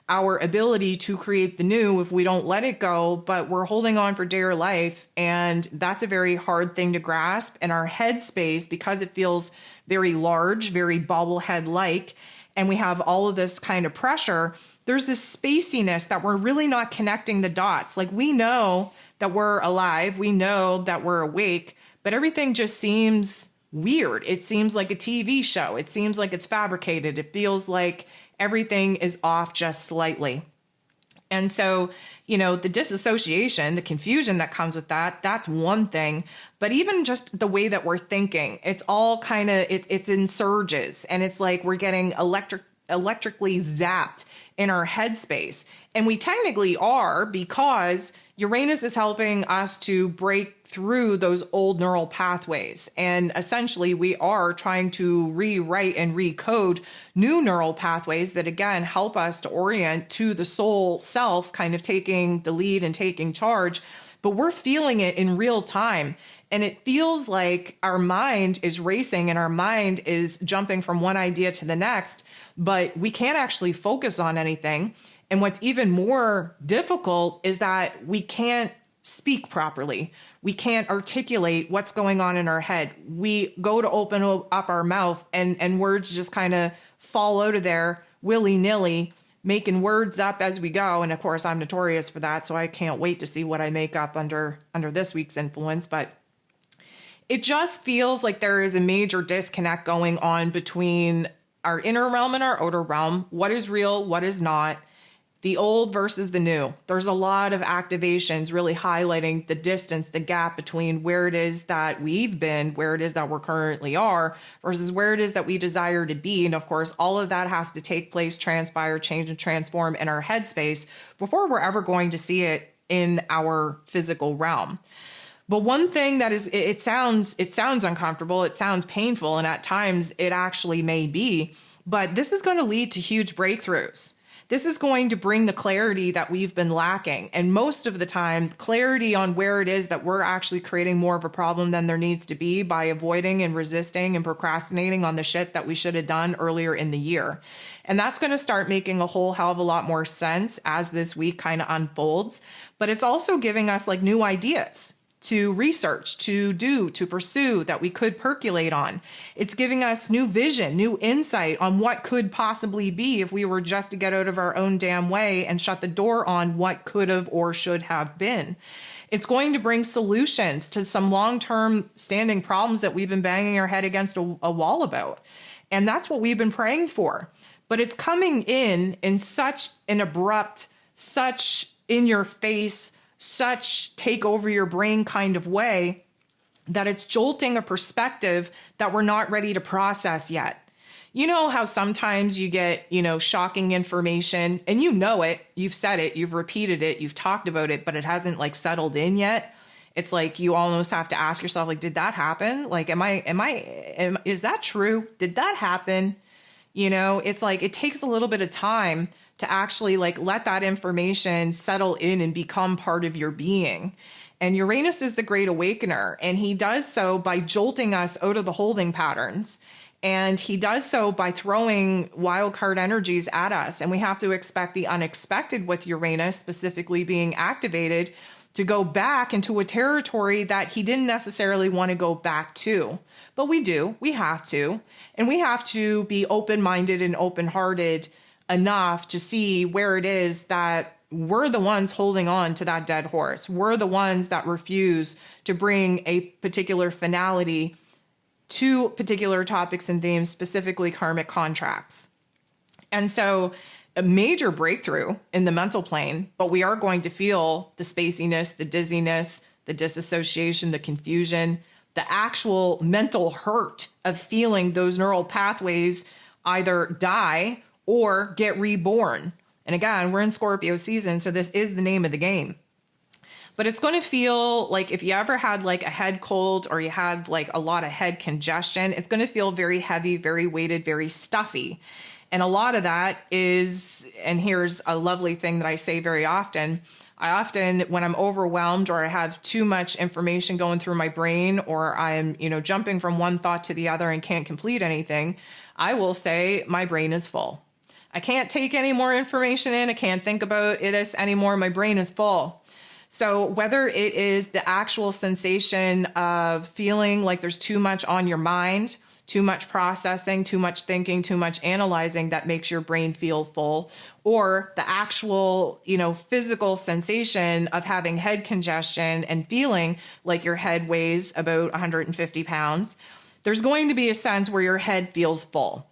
our ability to create the new if we don't let it go, but we're holding on for dear life. And that's a very hard thing to grasp. And our head space, because it feels very large, very bobblehead-like, and we have all of this kind of pressure, there's this spaciness that we're really not connecting the dots. Like, we know that we're alive, we know that we're awake, but everything just seems weird. It seems like a TV show. It seems like it's fabricated. It feels like everything is off just slightly. And so, you know, the disassociation, the confusion that comes with that, that's one thing. But even just the way that we're thinking, it's all kind of, it's in surges. And it's like we're getting electrically zapped in our headspace. And we technically are, because Uranus is helping us to break through those old neural pathways. And essentially, we are trying to rewrite and recode new neural pathways that, again, help us to orient to the soul self, kind of taking the lead and taking charge. But we're feeling it in real time. And it feels like our mind is racing and our mind is jumping from one idea to the next, but we can't actually focus on anything. And what's even more difficult is that we can't speak properly. We can't articulate what's going on in our head. We go to open up our mouth and words just kind of fall out of there willy-nilly, making words up as we go. And of course, I'm notorious for that, so I can't wait to see what I make up under this week's influence. But it just feels like there is a major disconnect going on between our inner realm and our outer realm. What is real? What is not? The old versus the new. There's a lot of activations really highlighting the distance, the gap between where it is that we've been, where it is that we're currently are, versus where it is that we desire to be. And of course, all of that has to take place, transpire, change, and transform in our headspace before we're ever going to see it in our physical realm. But one thing that is, it sounds uncomfortable, it sounds painful, and at times it actually may be, but this is going to lead to huge breakthroughs. This is going to bring the clarity that we've been lacking. And most of the time, clarity on where it is that we're actually creating more of a problem than there needs to be by avoiding and resisting and procrastinating on the shit that we should have done earlier in the year. And that's going to start making a whole hell of a lot more sense as this week kind of unfolds. But it's also giving us like new ideas to research, to do, to pursue that we could percolate on. It's giving us new vision, new insight on what could possibly be if we were just to get out of our own damn way and shut the door on what could have or should have been. It's going to bring solutions to some long-term standing problems that we've been banging our head against a wall about. And that's what we've been praying for. But it's coming in such an abrupt, such in your face, such take over your brain kind of way that it's jolting a perspective that we're not ready to process yet. You know how sometimes you get, shocking information and you know it, you've said it, you've repeated it, you've talked about it, but it hasn't like settled in yet. It's like you almost have to ask yourself, like, did that happen? Like, is that true? Did that happen? It's like it takes a little bit of time to actually like let that information settle in and become part of your being. And Uranus is the great awakener, and he does so by jolting us out of the holding patterns. And he does so by throwing wild card energies at us. And we have to expect the unexpected with Uranus specifically being activated to go back into a territory that he didn't necessarily want to go back to. But we do, we have to. And we have to be open-minded and open-hearted enough to see where it is that we're the ones holding on to that dead horse. We're the ones that refuse to bring a particular finality to particular topics and themes, specifically karmic contracts. And so a major breakthrough in the mental plane, but we are going to feel the spaciness, the dizziness, the disassociation, the confusion, the actual mental hurt of feeling those neural pathways either die or get reborn. And again, we're in Scorpio season, so this is the name of the game. But it's going to feel like if you ever had like a head cold or you had like a lot of head congestion, it's going to feel very heavy, very weighted, very stuffy. And a lot of that is, and here's a lovely thing that I say very often, when I'm overwhelmed or I have too much information going through my brain, or I'm, jumping from one thought to the other and can't complete anything, I will say my brain is full. I can't take any more information in. I can't think about this anymore. My brain is full. So whether it is the actual sensation of feeling like there's too much on your mind, too much processing, too much thinking, too much analyzing that makes your brain feel full, or the actual, physical sensation of having head congestion and feeling like your head weighs about 150 pounds, there's going to be a sense where your head feels full.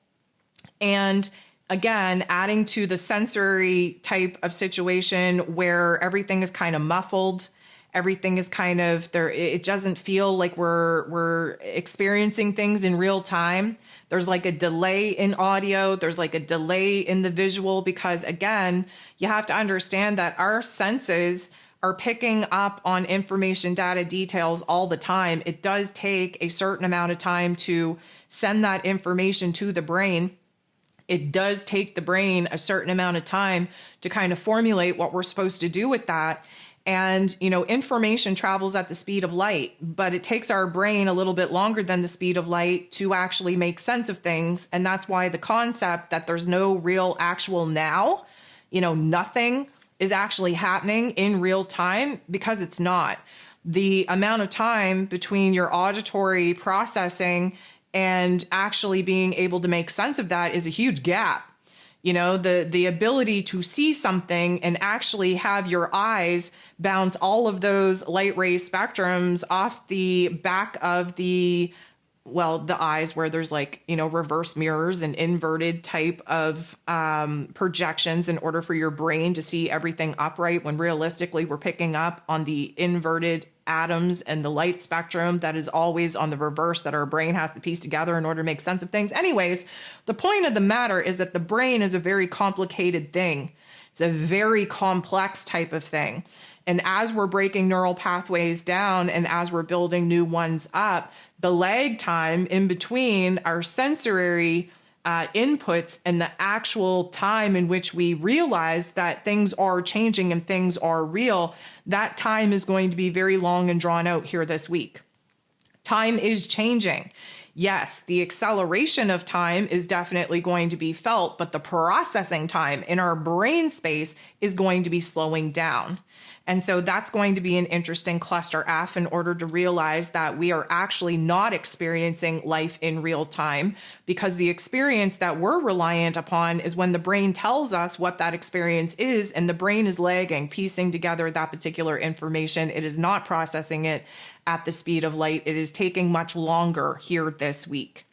And again, adding to the sensory type of situation where everything is kind of muffled, everything is kind of there. It doesn't feel like we're experiencing things in real time. There's like a delay in audio. There's like a delay in the visual, because again, you have to understand that our senses are picking up on information, data, details all the time. It does take a certain amount of time to send that information to the brain. It does take the brain a certain amount of time to kind of formulate what we're supposed to do with that. And, information travels at the speed of light, but it takes our brain a little bit longer than the speed of light to actually make sense of things. And that's why the concept that there's no real actual now, nothing is actually happening in real time, because it's not. The amount of time between your auditory processing and actually being able to make sense of that is a huge gap. The ability to see something and actually have your eyes bounce all of those light ray spectrums off the back of the eyes, where there's reverse mirrors and inverted type of projections in order for your brain to see everything upright, when realistically we're picking up on the inverted atoms and the light spectrum that is always on the reverse that our brain has to piece together in order to make sense of things. Anyways, the point of the matter is that the brain is a very complicated thing. It's a very complex type of thing. And as we're breaking neural pathways down and as we're building new ones up, the lag time in between our sensory inputs and the actual time in which we realize that things are changing and things are real, that time is going to be very long and drawn out here this week. Time is changing. Yes, the acceleration of time is definitely going to be felt, but the processing time in our brain space is going to be slowing down. And so that's going to be an interesting cluster F in order to realize that we are actually not experiencing life in real time, because the experience that we're reliant upon is when the brain tells us what that experience is, and the brain is lagging, piecing together that particular information. It is not processing it at the speed of light. It is taking much longer here this week.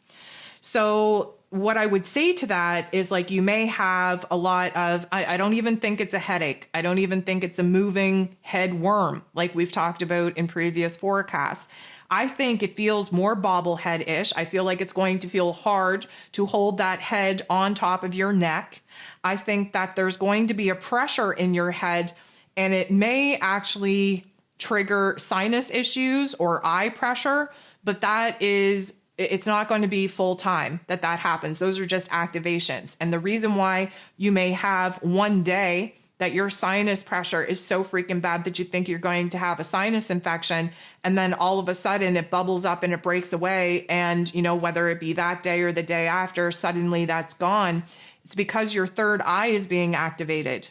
So what I would say to that is, like, you may have a lot of, I don't even think it's a headache. I don't even think it's a moving head worm like we've talked about in previous forecasts. I think it feels more bobblehead-ish. I feel like it's going to feel hard to hold that head on top of your neck. I think that there's going to be a pressure in your head, and it may actually trigger sinus issues or eye pressure, but it's not going to be full time that happens. Those are just activations. And the reason why you may have one day that your sinus pressure is so freaking bad that you think you're going to have a sinus infection, and then all of a sudden it bubbles up and it breaks away, and whether it be that day or the day after, suddenly that's gone. It's because your third eye is being activated.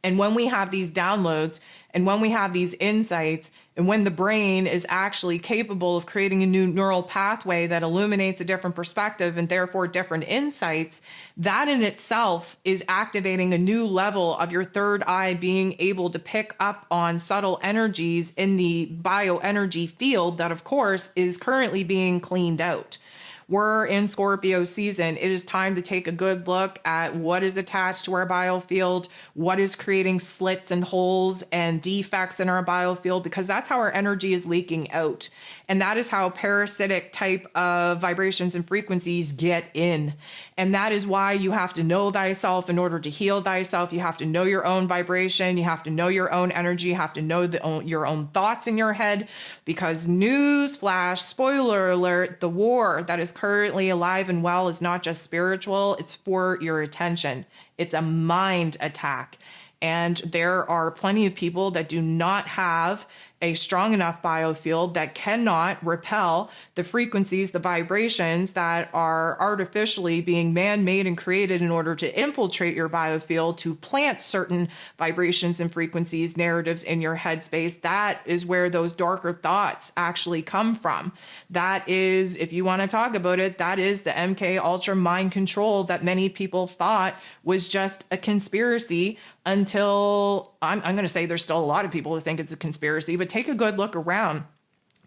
And when we have these downloads, and when we have these insights, and when the brain is actually capable of creating a new neural pathway that illuminates a different perspective and therefore different insights, that in itself is activating a new level of your third eye being able to pick up on subtle energies in the bioenergy field that, of course, is currently being cleaned out. We're in Scorpio season. It is time to take a good look at what is attached to our biofield, what is creating slits and holes and defects in our biofield, because that's how our energy is leaking out. And that is how parasitic type of vibrations and frequencies get in. And that is why you have to know thyself in order to heal thyself. You have to know your own vibration. You have to know your own energy. You have to know your own thoughts in your head, because newsflash, spoiler alert, the war that is currently alive and well is not just spiritual. It's for your attention. It's a mind attack. And there are plenty of people that do not have a strong enough biofield that cannot repel the frequencies, the vibrations that are artificially being man-made and created in order to infiltrate your biofield, to plant certain vibrations and frequencies, narratives in your headspace. That is where those darker thoughts actually come from. That is, if you want to talk about it, that is the MK Ultra mind control that many people thought was just a conspiracy, until I'm going to say there's still a lot of people who think it's a conspiracy, but take a good look around.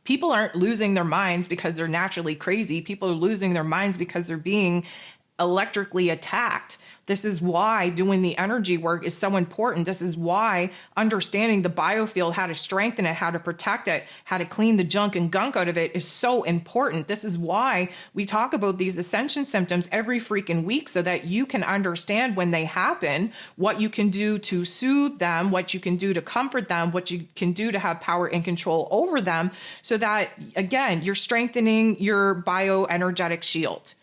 People aren't losing their minds because they're naturally crazy. People are losing their minds because they're being electrically attacked. This is why doing the energy work is so important. This is why understanding the biofield, how to strengthen it, how to protect it, how to clean the junk and gunk out of it is so important. This is why we talk about these ascension symptoms every freaking week, so that you can understand when they happen, what you can do to soothe them, what you can do to comfort them, what you can do to have power and control over them, so that, again, you're strengthening your bioenergetic shield.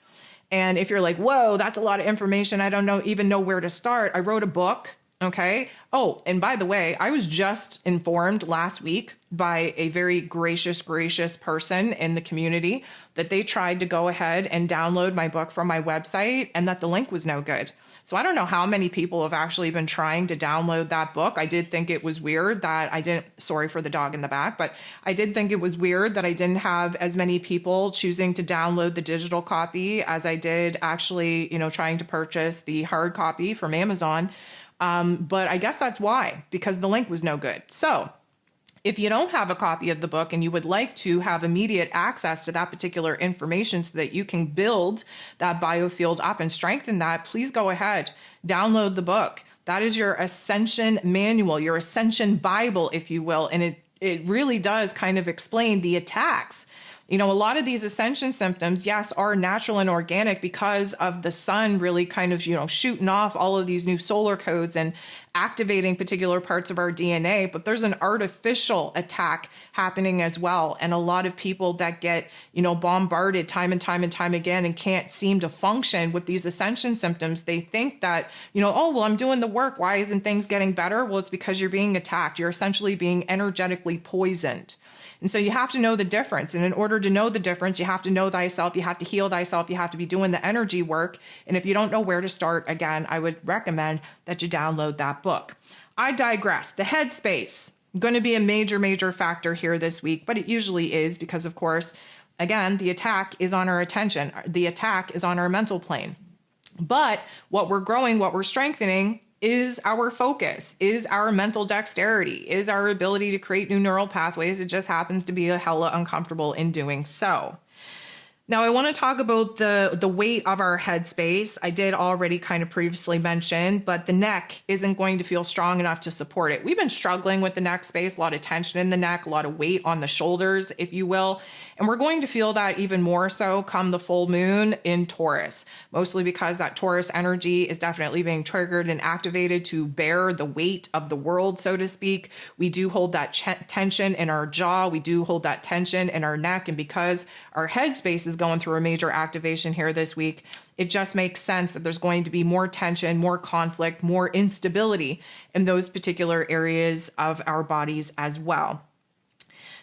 And if you're like, whoa, that's a lot of information, I don't even know where to start. I wrote a book. Okay. Oh, and by the way, I was just informed last week by a very gracious person in the community that they tried to go ahead and download my book from my website, and that the link was no good. So I don't know how many people have actually been trying to download that book. I did think it was weird that I didn't, sorry for the dog in the back, but I did think it was weird that I didn't have as many people choosing to download the digital copy as I did actually, trying to purchase the hard copy from Amazon. But I guess that's why, because the link was no good. So if you don't have a copy of the book and you would like to have immediate access to that particular information so that you can build that biofield up and strengthen that, please go ahead, download the book. That is your Ascension manual, your Ascension Bible, if you will. And it really does kind of explain the attacks A lot of these ascension symptoms, yes, are natural and organic because of the sun really kind of, shooting off all of these new solar codes and activating particular parts of our DNA. But there's an artificial attack happening as well. And a lot of people that get, bombarded time and time and time again and can't seem to function with these ascension symptoms, they think that, oh, well, I'm doing the work. Why isn't things getting better? Well, it's because you're being attacked. You're essentially being energetically poisoned. And so you have to know the difference. And in order to know the difference, you have to know thyself. You have to heal thyself. You have to be doing the energy work. And if you don't know where to start, again, I would recommend that you download that book. I digress. The headspace, going to be a major, major factor here this week, but it usually is because, of course, again, the attack is on our attention. The attack is on our mental plane. But what we're growing, what we're strengthening is our focus, is our mental dexterity, is our ability to create new neural pathways. It just happens to be a hella uncomfortable in doing so. Now, I want to talk about the weight of our headspace. I did already kind of previously mention, but the neck isn't going to feel strong enough to support it. We've been struggling with the neck space, a lot of tension in the neck, a lot of weight on the shoulders, if you will. And we're going to feel that even more so come the full moon in Taurus, mostly because that Taurus energy is definitely being triggered and activated to bear the weight of the world, so to speak. We do hold that tension in our jaw. We do hold that tension in our neck. And because our headspace is going through a major activation here this week, it just makes sense that there's going to be more tension, more conflict, more instability in those particular areas of our bodies as well.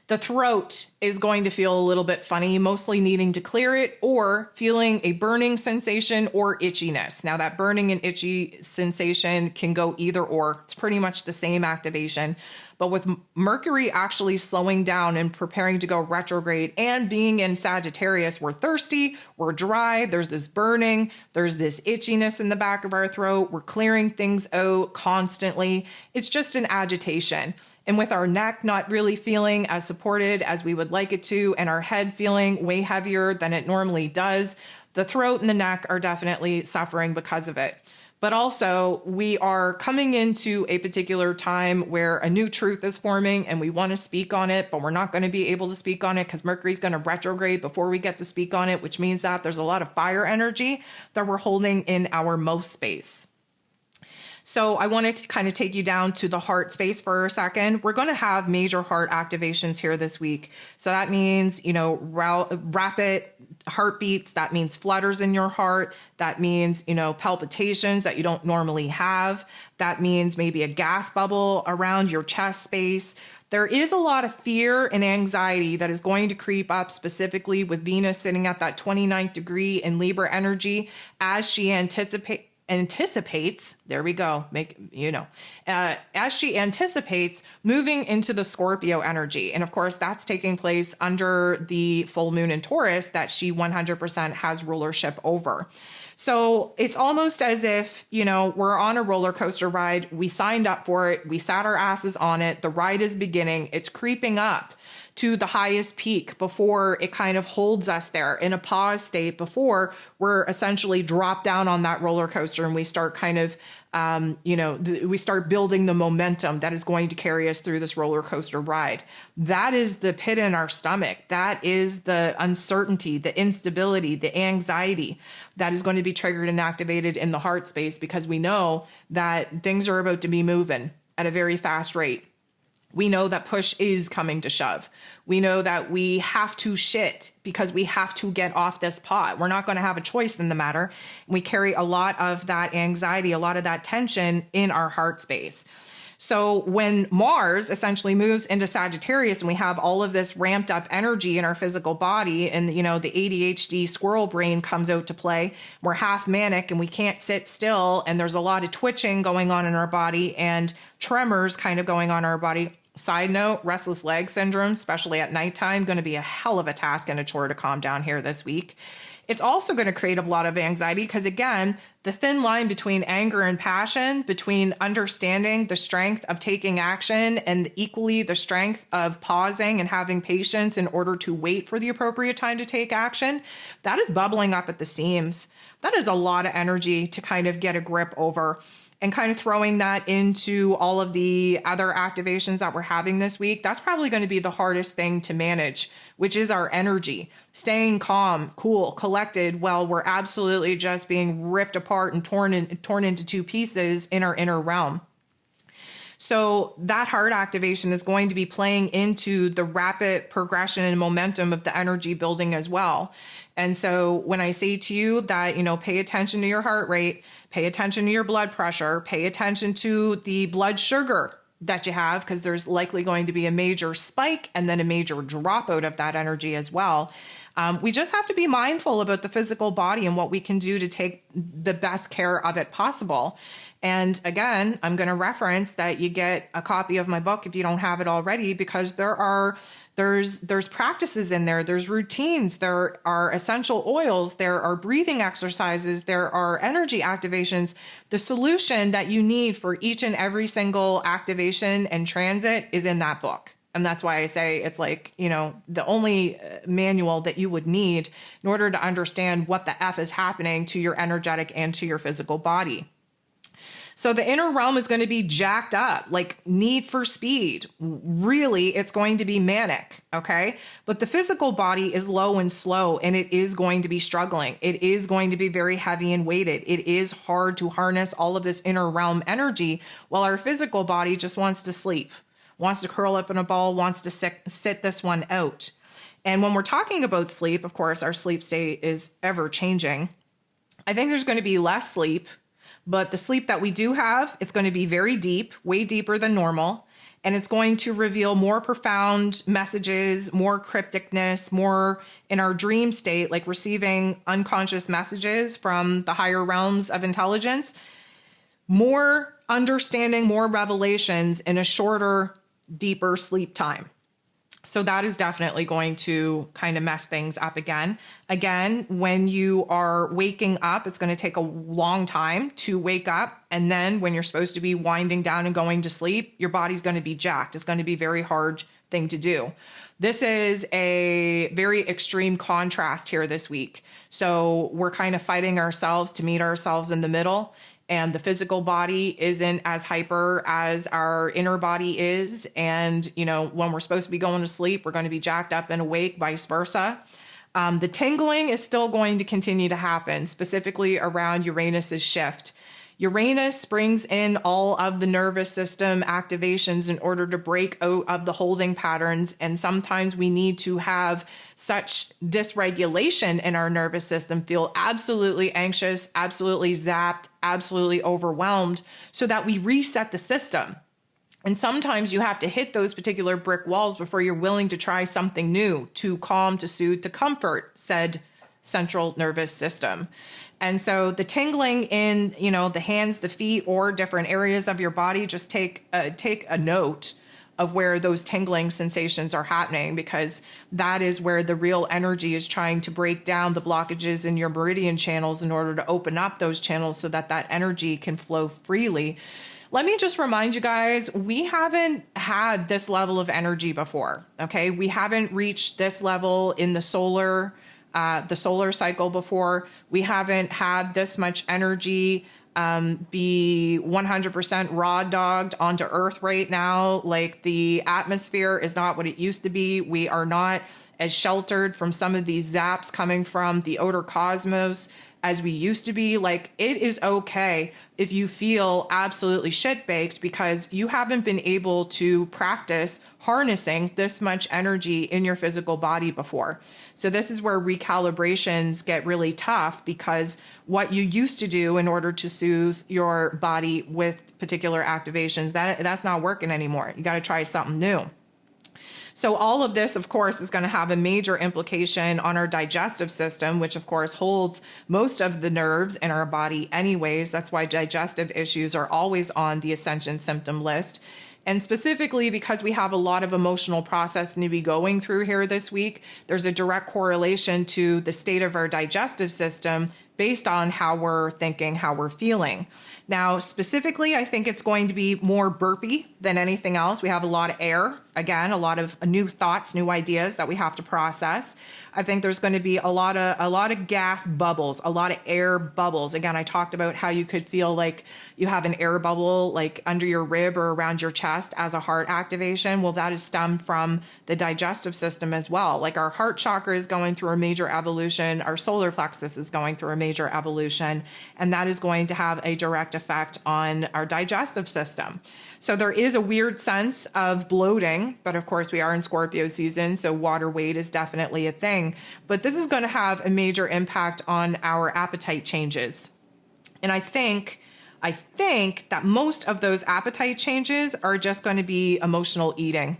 The throat is going to feel a little bit funny, mostly needing to clear it or feeling a burning sensation or itchiness. Now, that burning and itchy sensation can go either or. It's pretty much the same activation. But with Mercury actually slowing down and preparing to go retrograde and being in Sagittarius, we're thirsty, we're dry, there's this burning, there's this itchiness in the back of our throat, we're clearing things out constantly. It's just an agitation. And with our neck not really feeling as supported as we would like it to, and our head feeling way heavier than it normally does, the throat and the neck are definitely suffering because of it. But also, we are coming into a particular time where a new truth is forming and we want to speak on it, but we're not going to be able to speak on it because Mercury's going to retrograde before we get to speak on it, which means that there's a lot of fire energy that we're holding in our mouth space. So I wanted to kind of take you down to the heart space for a second. We're going to have major heart activations here this week. So that means, rapid heartbeats. That means flutters in your heart. That means, palpitations that you don't normally have. That means maybe a gas bubble around your chest space. There is a lot of fear and anxiety that is going to creep up, specifically with Venus sitting at that 29th degree in Libra energy as she anticipates, there we go, as she anticipates moving into the Scorpio energy. And of course, that's taking place under the full moon in Taurus that she 100% has rulership over. So it's almost as if, we're on a roller coaster ride. We signed up for it. We sat our asses on it. The ride is beginning. It's creeping up to the highest peak before it kind of holds us there in a pause state before we're essentially dropped down on that roller coaster and we start kind of, we start building the momentum that is going to carry us through this roller coaster ride. That is the pit in our stomach. That is the uncertainty, the instability, the anxiety that is going to be triggered and activated in the heart space because we know that things are about to be moving at a very fast rate. We know that push is coming to shove. We know that we have to shit because we have to get off this pot. We're not going to have a choice in the matter. We carry a lot of that anxiety, a lot of that tension in our heart space. So when Mars essentially moves into Sagittarius and we have all of this ramped up energy in our physical body and, the ADHD squirrel brain comes out to play, we're half manic and we can't sit still. And there's a lot of twitching going on in our body and tremors kind of going on in our body. Side note, restless leg syndrome, especially at nighttime, going to be a hell of a task and a chore to calm down here this week. It's also going to create a lot of anxiety because, again, the thin line between anger and passion, between understanding the strength of taking action and equally the strength of pausing and having patience in order to wait for the appropriate time to take action, that is bubbling up at the seams. That is a lot of energy to kind of get a grip over. and kind of throwing that into all of the other activations that we're having this week, that's probably going to be the hardest thing to manage, which is our energy. Staying calm, cool, collected while we're absolutely just being ripped apart and torn into two pieces in our inner realm. So that heart activation is going to be playing into the rapid progression and momentum of the energy building as well. And so when I say to you that, pay attention to your heart rate, pay attention to your blood pressure, pay attention to the blood sugar that you have, because there's likely going to be a major spike and then a major dropout of that energy as well. We just have to be mindful about the physical body and what we can do to take the best care of it possible. And again, I'm going to reference that you get a copy of my book if you don't have it already, because there's practices in there, there's routines, there are essential oils, there are breathing exercises, there are energy activations. The solution that you need for each and every single activation and transit is in that book. And that's why I say it's like, the only manual that you would need in order to understand what the F is happening to your energetic and to your physical body. So the inner realm is going to be jacked up, like need for speed. Really, it's going to be manic, okay? But the physical body is low and slow, and it is going to be struggling. It is going to be very heavy and weighted. It is hard to harness all of this inner realm energy while our physical body just wants to sleep, wants to curl up in a ball, wants to sit this one out. And when we're talking about sleep, of course, our sleep state is ever changing. I think there's going to be less sleep. But the sleep that we do have, it's going to be very deep, way deeper than normal. And it's going to reveal more profound messages, more crypticness, more in our dream state, like receiving unconscious messages from the higher realms of intelligence, more understanding, more revelations in a shorter, deeper sleep time. So that is definitely going to kind of mess things up again. Again, when you are waking up, it's going to take a long time to wake up. And then when you're supposed to be winding down and going to sleep, your body's going to be jacked. It's going to be a very hard thing to do. This is a very extreme contrast here this week. So we're kind of fighting ourselves to meet ourselves in the middle. And the physical body isn't as hyper as our inner body is. And, when we're supposed to be going to sleep, we're going to be jacked up and awake, vice versa. The tingling is still going to continue to happen, specifically around Uranus's shift. Uranus brings in all of the nervous system activations in order to break out of the holding patterns. And sometimes we need to have such dysregulation in our nervous system, feel absolutely anxious, absolutely zapped, absolutely overwhelmed, so that we reset the system. And sometimes you have to hit those particular brick walls before you're willing to try something new to calm, to soothe, to comfort said central nervous system. And so the tingling in, the hands, the feet, or different areas of your body, just take a note of where those tingling sensations are happening, because that is where the real energy is trying to break down the blockages in your meridian channels in order to open up those channels so that that energy can flow freely. Let me just remind you guys, we haven't had this level of energy before, okay? We haven't reached this level in the solar cycle before. We haven't had this much energy be 100% raw dogged onto Earth right now. Like, the atmosphere is not what it used to be. We are not as sheltered from some of these zaps coming from the outer cosmos as we used to be. Like, it is okay if you feel absolutely shit baked because you haven't been able to practice harnessing this much energy in your physical body before. So this is where recalibrations get really tough, because what you used to do in order to soothe your body with particular activations, that's not working anymore. You got to try something new. So all of this, of course, is going to have a major implication on our digestive system, which, of course, holds most of the nerves in our body anyways. That's why digestive issues are always on the Ascension symptom list. And specifically because we have a lot of emotional processing to be going through here this week, there's a direct correlation to the state of our digestive system based on how we're thinking, how we're feeling. Now, specifically, I think it's going to be more burpy than anything else. We have a lot of air again, a lot of new thoughts, new ideas that we have to process. I think there's going to be a lot of gas bubbles, a lot of air bubbles. Again, I talked about how you could feel like you have an air bubble like under your rib or around your chest as a heart activation. Well, that is stemmed from the digestive system as well. Like our heart chakra is going through a major evolution, our solar plexus is going through a major evolution, and that is going to have a direct effect on our digestive system. So there is a weird sense of bloating, but of course we are in Scorpio season, so water weight is definitely a thing. But this is going to have a major impact on our appetite changes. And I think that most of those appetite changes are just going to be emotional eating.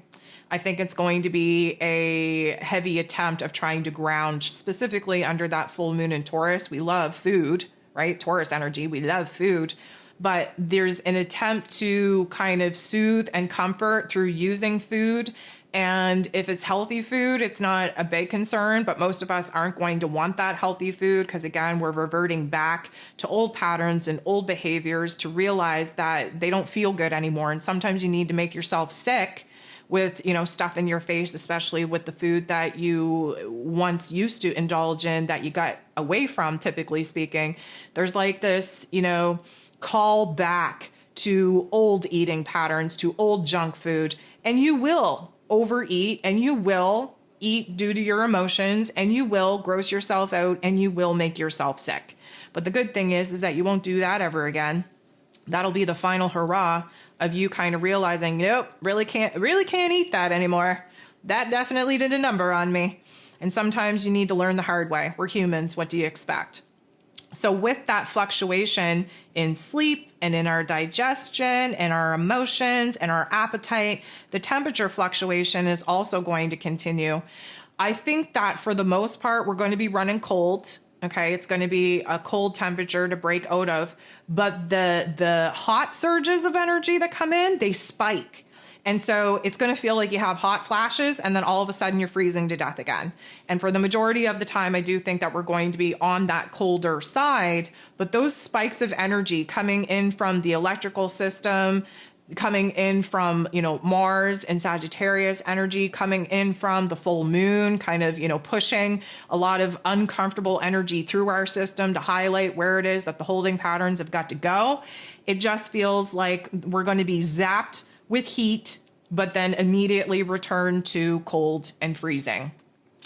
I think it's going to be a heavy attempt of trying to ground, specifically under that full moon in Taurus. We love food, right? Taurus energy, we love food. But there's an attempt to kind of soothe and comfort through using food. And if it's healthy food, it's not a big concern, but most of us aren't going to want that healthy food because, again, we're reverting back to old patterns and old behaviors to realize that they don't feel good anymore. And sometimes you need to make yourself sick with, stuff in your face, especially with the food that you once used to indulge in that you got away from, typically speaking. There's like this, call back to old eating patterns, to old junk food, and you will overeat and you will eat due to your emotions and you will gross yourself out and you will make yourself sick. But the good thing is that you won't do that ever again. That'll be the final hurrah of you kind of realizing, nope, really can't eat that anymore. That definitely did a number on me. And sometimes you need to learn the hard way. We're humans. What do you expect? So with that fluctuation in sleep and in our digestion and our emotions and our appetite, the temperature fluctuation is also going to continue. I think that for the most part, we're going to be running cold. Okay, it's going to be a cold temperature to break out of, but the hot surges of energy that come in, they spike. And so it's going to feel like you have hot flashes and then all of a sudden you're freezing to death again. And for the majority of the time, I do think that we're going to be on that colder side, but those spikes of energy coming in from the electrical system, coming in from, Mars and Sagittarius energy, coming in from the full moon, kind of, pushing a lot of uncomfortable energy through our system to highlight where it is that the holding patterns have got to go. It just feels like we're going to be zapped with heat, but then immediately return to cold and freezing.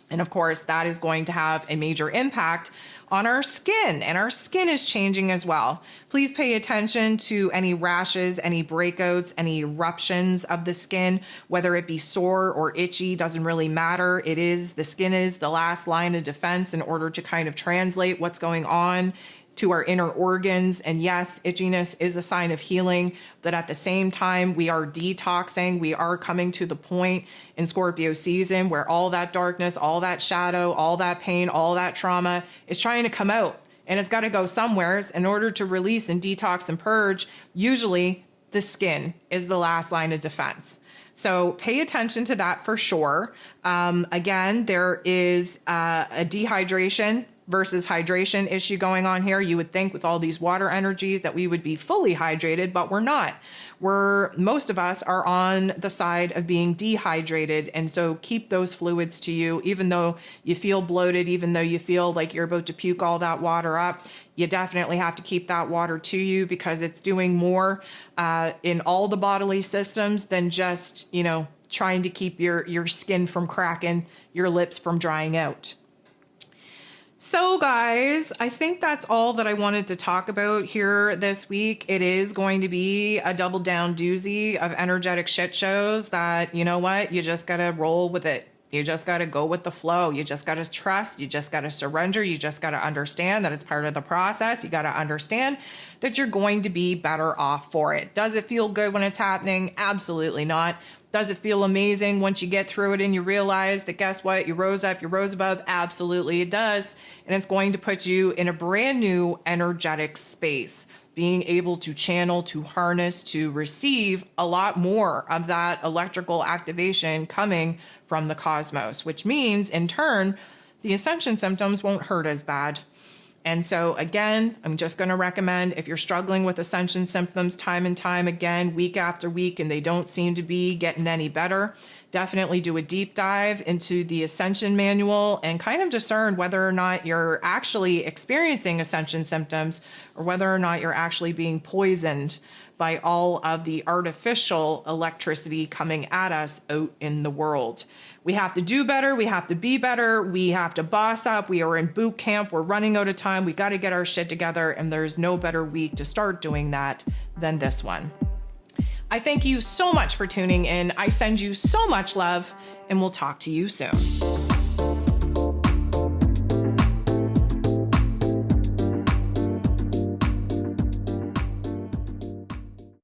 And of course, that is going to have a major impact on our skin, and our skin is changing as well. Please pay attention to any rashes, any breakouts, any eruptions of the skin, whether it be sore or itchy, doesn't really matter. The skin is the last line of defense in order to kind of translate what's going on to our inner organs. And yes, itchiness is a sign of healing, but at the same time, we are detoxing. We are coming to the point in Scorpio season where all that darkness, all that shadow, all that pain, all that trauma is trying to come out, and it's got to go somewhere. In order to release and detox and purge, usually the skin is the last line of defense. So pay attention to that for sure. Again, there is a dehydration versus hydration issue going on here. You would think with all these water energies that we would be fully hydrated, but we're not. Most of us are on the side of being dehydrated. And so keep those fluids to you, even though you feel bloated, even though you feel like you're about to puke all that water up, you definitely have to keep that water to you because it's doing more in all the bodily systems than just, trying to keep your skin from cracking, your lips from drying out. So guys, I think that's all that I wanted to talk about here this week. It is going to be a double down doozy of energetic shit shows that, you just got to roll with it. You just got to go with the flow. You just got to trust. You just got to surrender. You just got to understand that it's part of the process. You got to understand that you're going to be better off for it. Does it feel good when it's happening? Absolutely not. Does it feel amazing once you get through it and you realize that, guess what? You rose up, you rose above? Absolutely it does. And it's going to put you in a brand new energetic space, being able to channel, to harness, to receive a lot more of that electrical activation coming from the cosmos, which means in turn, the ascension symptoms won't hurt as bad. And so again, I'm just going to recommend, if you're struggling with Ascension symptoms time and time again, week after week, and they don't seem to be getting any better, definitely do a deep dive into the Ascension manual and kind of discern whether or not you're actually experiencing Ascension symptoms or whether or not you're actually being poisoned by all of the artificial electricity coming at us out in the world. We have to do better. We have to be better. We have to boss up. We are in boot camp. We're running out of time. We got to get our shit together. And there's no better week to start doing that than this one. I thank you so much for tuning in. I send you so much love, and we'll talk to you soon.